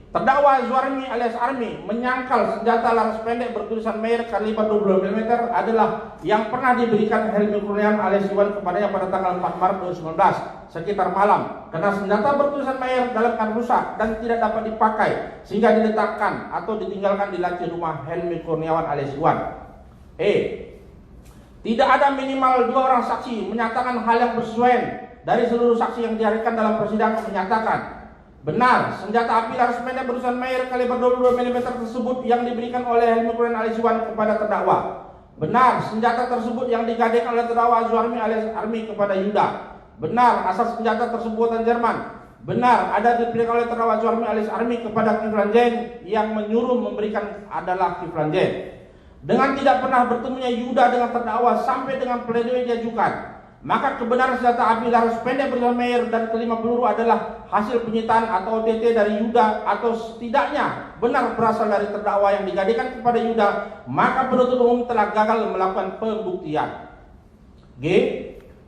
Terdakwa Zuarmi alias Armi menyangkal senjata laras pendek bertulisan Mayer kaliber 22 mm adalah yang pernah diberikan Helmi Kurniawan alias Iwan kepadanya pada tanggal 4 Maret 2019 sekitar malam karena senjata bertulisan Mayer dalam keadaan rusak dan tidak dapat dipakai sehingga diletakkan atau ditinggalkan di laci rumah Helmi Kurniawan alias Iwan. E. Tidak ada minimal 2 orang saksi menyatakan hal yang bersesuaian dari seluruh saksi yang dihadirkan dalam persidangan menyatakan benar, senjata api laras pendek bertulisan Mayer kaliber 22 mm tersebut yang diberikan oleh Helmi Kurniawan alias Iwan kepada terdakwa. Benar, senjata tersebut yang digadekan oleh terdakwa Zuarmi alias Armi kepada Yuda. Benar, asal senjata tersebut buatan Jerman. Benar, ada diberikan oleh terdakwa Zuarmi alias Armi kepada Kiflan Zain yang menyuruh memberikan adalah Kiflan Zain. Dengan tidak pernah bertemunya Yuda dengan terdakwa sampai dengan pledoi diajukan, maka kebenaran senjata api laras pendek bertulisan Mayer dan kelima peluru adalah hasil penyitaan atau OTT dari Yuda atau setidaknya benar berasal dari terdakwa yang digadekan kepada Yuda, maka penuntut umum telah gagal melakukan pembuktian. G.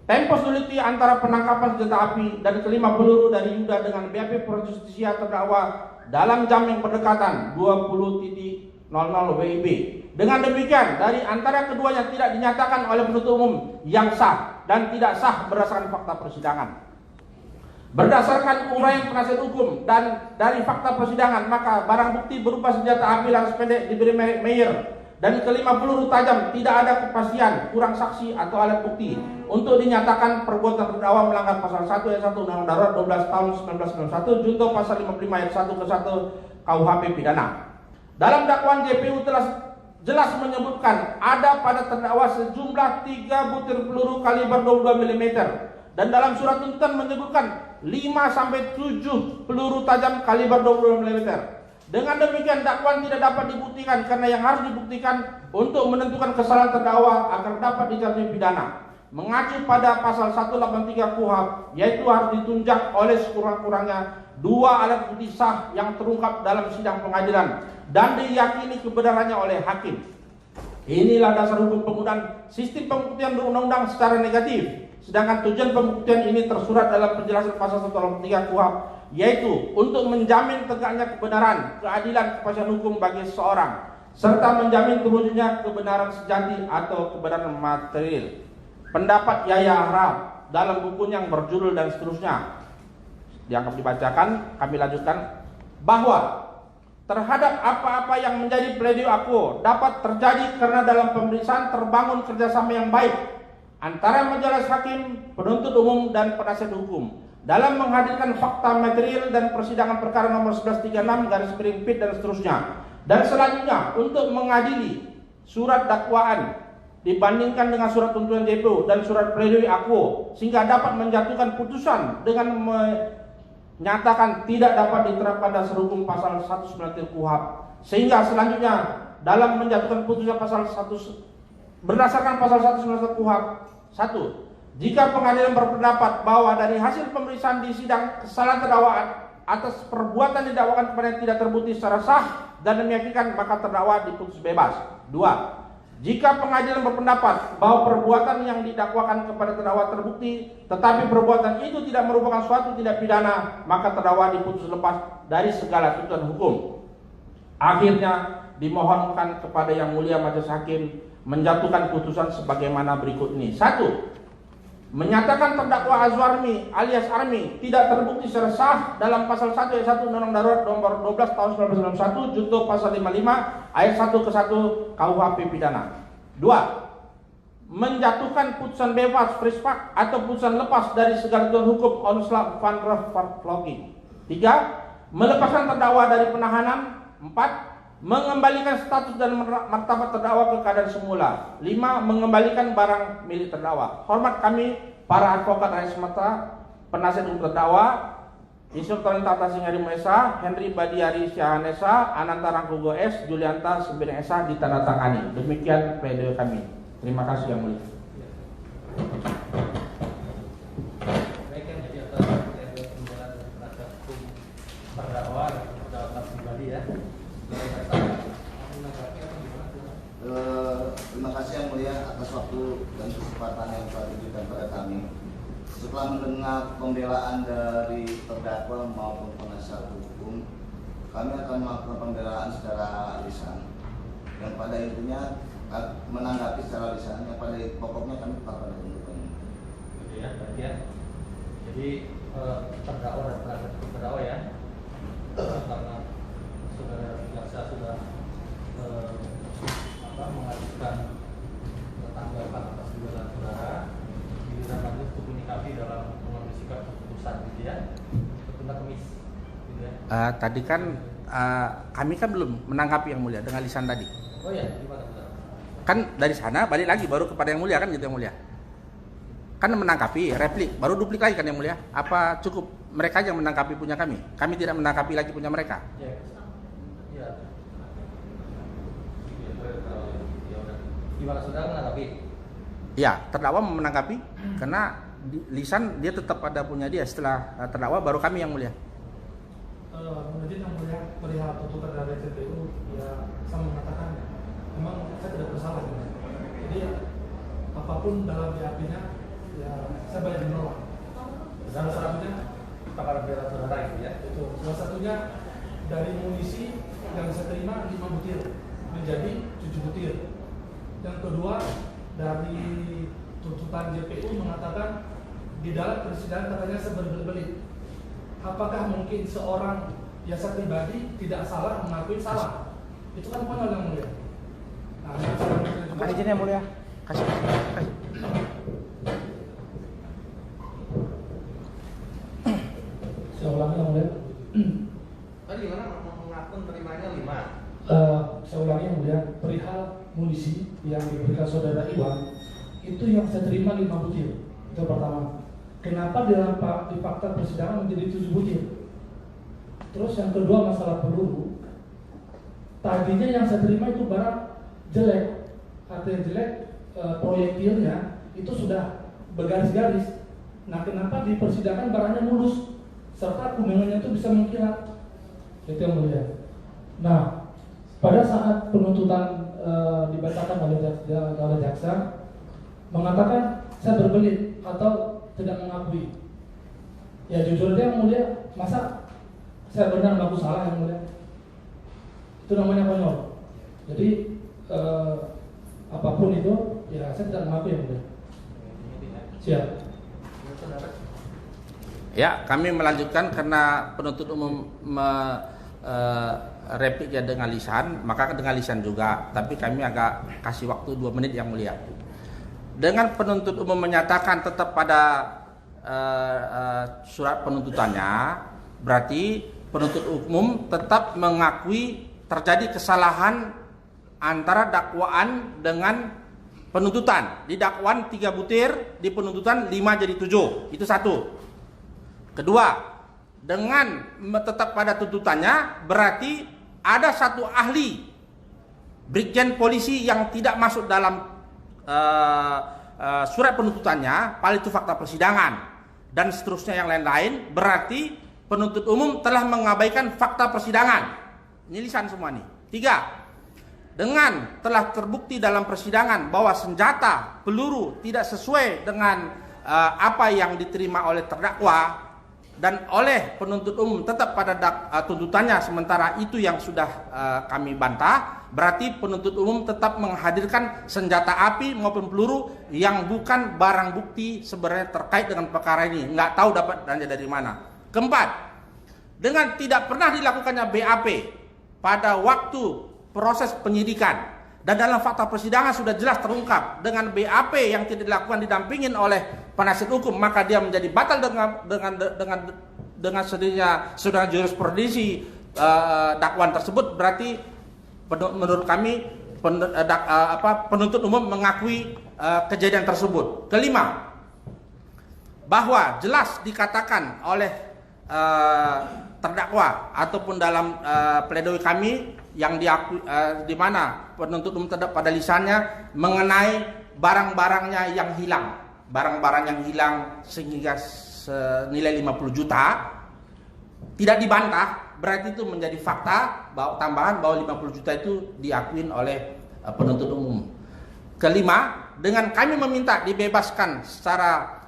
Tempo delikti antara penangkapan senjata api dan kelima peluru dari Yuda dengan BAP Pro Justisia terdakwa dalam jam yang berdekatan 20.00 WIB. Dengan demikian, dari antara keduanya tidak dinyatakan oleh penuntut umum yang sah dan tidak sah berdasarkan fakta persidangan. Berdasarkan uraian penasihat hukum dan dari fakta persidangan, maka barang bukti berupa senjata api laras pendek diberi merek Mayer dan kelima peluru tajam tidak ada kepastian, kurang saksi atau alat bukti untuk dinyatakan perbuatan terdakwa melanggar pasal 1 ayat 1 Undang-Undang Darurat 12 tahun 1991 junto pasal 55 ayat 1 ke 1 KUHP pidana. Dalam dakwaan JPU telah jelas menyebutkan ada pada terdakwa sejumlah 3 butir peluru kaliber 22 mm dan dalam surat tuntutan menyebutkan 5 sampai 7 peluru tajam kaliber 22 mm. Dengan demikian dakwaan tidak dapat dibuktikan karena yang harus dibuktikan untuk menentukan kesalahan terdakwa agar dapat dijatuhi pidana. Mengacu pada pasal 183 KUHP, yaitu harus ditunjang oleh sekurang-kurangnya 2 alat bukti sah yang terungkap dalam sidang pengadilan dan diyakini kebenarannya oleh hakim. Inilah dasar hukum penggunaan sistem pembuktian berundang-undang secara negatif. Sedangkan tujuan pembuktian ini tersurat dalam penjelasan pasal 183 KUHP, yaitu untuk menjamin tegaknya kebenaran, keadilan, kepastian hukum bagi seseorang, serta menjamin terwujudnya kebenaran sejati atau kebenaran material. Pendapat Yaya Harab dalam bukunya yang berjudul dan seterusnya dianggap dibacakan, kami lanjutkan bahwa terhadap apa-apa yang menjadi pledoi aku dapat terjadi karena dalam pemeriksaan terbangun kerjasama yang baik antara majelis hakim, penuntut umum, dan penasihat hukum dalam menghadirkan fakta material dan persidangan perkara nomor 1136/PIT dan seterusnya. Dan selanjutnya untuk mengadili surat dakwaan dibandingkan dengan surat tuntutan JPU dan surat pledoi aku sehingga dapat menjatuhkan putusan dengan menyatakan tidak dapat diterapkan dasar hukum pasal 193 KUHP. Sehingga selanjutnya dalam menjatuhkan putusan berdasarkan pasal 193 KUHP 1. Jika pengadilan berpendapat bahwa dari hasil pemeriksaan di sidang kesalahan terdakwa atas perbuatan didakwakan kepada yang tidak terbukti secara sah dan meyakinkan, maka terdakwa diputus bebas. 2. Jika pengadilan berpendapat bahwa perbuatan yang didakwakan kepada terdakwa terbukti, tetapi perbuatan itu tidak merupakan suatu tindak pidana, maka terdakwa diputus lepas dari segala tuntutan hukum. Akhirnya dimohonkan kepada Yang Mulia Majelis Hakim menjatuhkan putusan sebagaimana berikut ini. 1. Menyatakan terdakwa Azwarmi alias Armi tidak terbukti secara sah dalam pasal 1 ayat 1 Undang-Undang Darurat nomor 12 tahun 1991 junto pasal 55 ayat 1 ke 1 KUHP pidana. 2. Menjatuhkan putusan bebas frispak atau putusan lepas dari segala tuntutan hukum onslaught van Rooij. 3. Melepaskan terdakwa dari penahanan. 4. Mengembalikan status dan martabat terdakwa ke keadaan semula. 5. Mengembalikan barang milik terdakwa. Hormat kami para advokat rakyat semata, penasihat hukum terdakwa, Insinyur Tony Tata Singarimo S.A., Henry Badiari Syahan S.A., Ananta Rangkugo S., Julianta Sembiring S.A. ditandatangani. Demikian pledoi kami. Terima kasih Yang Mulia. Baik, yang jadi atas pledoi pembelaan penasihat hukum terdakwa dan terdakwa pribadi ya. Terima kasih Yang Mulia atas waktu dan kesempatan yang telah diberikan pada kami. Setelah mendengar pembelaan dari terdakwa maupun penasihat hukum, kami akan melakukan pembelaan secara lisan dan pada intinya menanggapi secara lisan. Yang pada pokoknya kami pada tuntutan. Gitu ya, berarti ya. Jadi terdakwa dan penasihat hukum terdakwa ya, karena saudara jaksa sudah mengajukan tanggapan atas dugaan saudara, giliran lanjut untuk menyikapi dalam mengambil sikap keputusan gitu ya, bertindak kemis gitu ya. Tadi kan kami kan belum menanggapi Yang Mulia dengan lisan tadi. Oh ya, gimana saudara? Kan dari sana balik lagi baru kepada Yang Mulia kan gitu Yang Mulia. Kan menangkapi, replik, baru duplik lagi kan Yang Mulia. Apa cukup mereka yang menangkapi punya kami? Kami tidak menangkapi lagi punya mereka. Ya. Ya. Gimana saudara menanggapi? Ya, terdakwa menanggapi karena lisan dia tetap ada punya dia. Setelah terdakwa baru kami Yang Mulia. Menurut Yang Mulia melihat tuntutan dari JPU, ya saya mengatakan memang saya tidak bersalah. Jadi apapun dalam BAP-nya, ya saya banyak menolak. Salah satunya Perkara bela saudara gitu ya. itu, salah satunya dari munisi yang saya terima 5 butir menjadi 7 butir. Yang kedua, dari tuntutan JPU mengatakan di dalam persidangan katanya saya berbelit-belit. Apakah mungkin seorang jasa pribadi tidak salah mengakui salah? Itu kan konyol Yang Mulia. Nah, yang saya maksudkan juga, Izin Yang Mulia. Kasih. saya ulangi Yang Mulia. Tadi gimana mengaku terimanya 5? Saya ulangi yang mulia, perihal munisi yang diberikan saudara Iwan itu yang saya terima 5 butir. Itu pertama. Kenapa di fakta persidangan menjadi 7 butir? Terus yang kedua masalah peluru. Tadinya yang saya terima itu barang jelek, artinya jelek, proyektilnya itu sudah bergaris-garis. Nah, kenapa di persidangan barangnya mulus serta kuningannya itu bisa mengkilat? Itu yang mulia. Nah, pada saat penuntutan dibacakan oleh jaksa mengatakan saya berbelit atau tidak mengakui. Ya jujur dia yang mulia, masa saya benar mengaku salah yang mulia? Itu namanya konyol. Jadi apapun itu, ya saya tidak mengakui yang mulia. Siap. Ya, kami melanjutkan karena penuntut umum repliknya dengan lisan, maka dengan lisan juga. Tapi kami agak kasih waktu 2 menit yang mulia. Dengan penuntut umum menyatakan tetap pada surat penuntutannya, berarti penuntut umum tetap mengakui terjadi kesalahan antara dakwaan dengan penuntutan. Di dakwaan 3 butir, di penuntutan 5 jadi 7. Itu satu. Kedua, dengan tetap pada tuntutannya berarti ada satu ahli brigjen polisi yang tidak masuk dalam surat penuntutannya, paling itu fakta persidangan dan seterusnya yang lain-lain, berarti penuntut umum telah mengabaikan fakta persidangan. Ini lisan semua nih. 3, dengan telah terbukti dalam persidangan bahwa senjata peluru tidak sesuai dengan apa yang diterima oleh terdakwa dan oleh penuntut umum tetap pada tuntutannya, sementara itu yang sudah kami bantah, berarti penuntut umum tetap menghadirkan senjata api maupun peluru yang bukan barang bukti sebenarnya terkait dengan perkara ini, nggak tahu dapat belanja dari mana. Keempat, dengan tidak pernah dilakukannya BAP pada waktu proses penyidikan dan dalam fakta persidangan sudah jelas terungkap dengan BAP yang tidak dilakukan didampingin oleh penasihat hukum, maka dia menjadi batal dengan sendirinya sudah jurisprudensi dakwaan tersebut. Berarti menurut kami penuntut umum mengakui kejadian tersebut. Kelima, bahwa jelas dikatakan oleh terdakwa ataupun dalam pledoi kami yang di mana penuntut umum terdapat pada lisannya mengenai barang-barangnya yang hilang, barang-barang yang hilang sehingga senilai 50 juta tidak dibantah, berarti itu menjadi fakta bahwa tambahan bahwa 50 juta itu diakuin oleh penuntut umum. Kelima, dengan kami meminta dibebaskan secara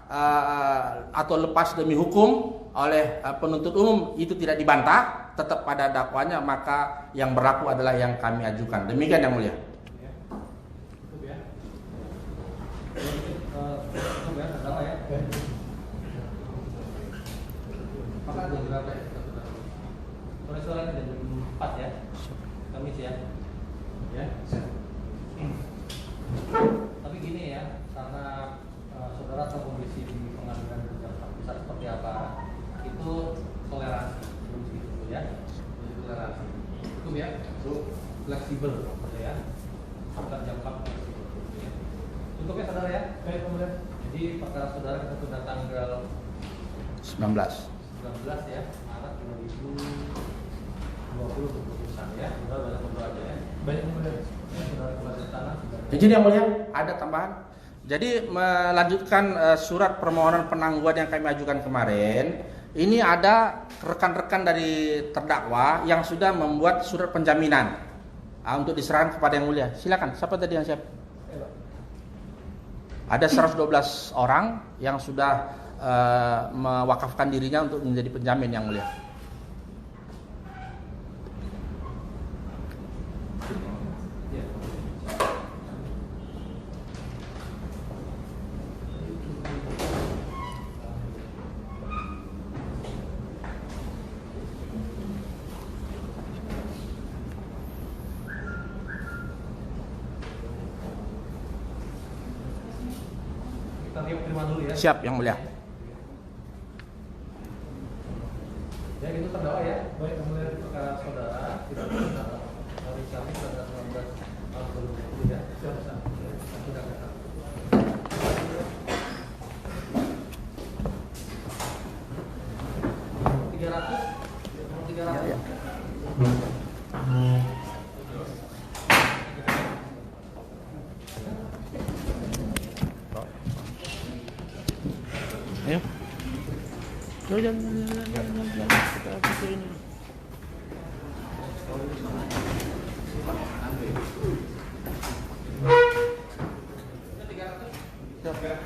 atau lepas demi hukum oleh penuntut umum, itu tidak dibantah, tetap pada dakwanya, maka yang berlaku adalah yang kami ajukan. Demikian yang mulia. Maka ada berapa ya? Soalnya ada jam 4 ya, Kamis ya. Ya. Tapi gini ya, karena saudara tahu kondisi di pengadilan Jakarta Pusat seperti apa, itu toleransi, gitu ya, toleransi. Hukum ya, fleksibel, ya. Bukan jam 4 fleksibel. Ya. Cukup ya saudara ya. Baik kemudian. Jadi perkara saudara kita sudah tanggal 19 ya, Maret 2020 keputusan ya. Sudah banyak berdoa aja ya. Baik kemudian. Saudara kembali tanah. Jadi yang mulia ada tambahan. Jadi melanjutkan surat permohonan penangguhan yang kami ajukan kemarin, ini ada rekan-rekan dari terdakwa yang sudah membuat surat penjaminan untuk diserahkan kepada yang mulia. Silakan, siapa tadi yang siap? Ada 112 orang yang sudah mewakafkan dirinya untuk menjadi penjamin yang mulia. Terima dulu ya. Siap yang mulia. Ya gitu terdakwa ya. Baik kemudian perkara saudara tidak hari Kamis tanggal 19 tahun 2020 ya. Sudah. Ayo. Jangan. Kita buka ini. Siap.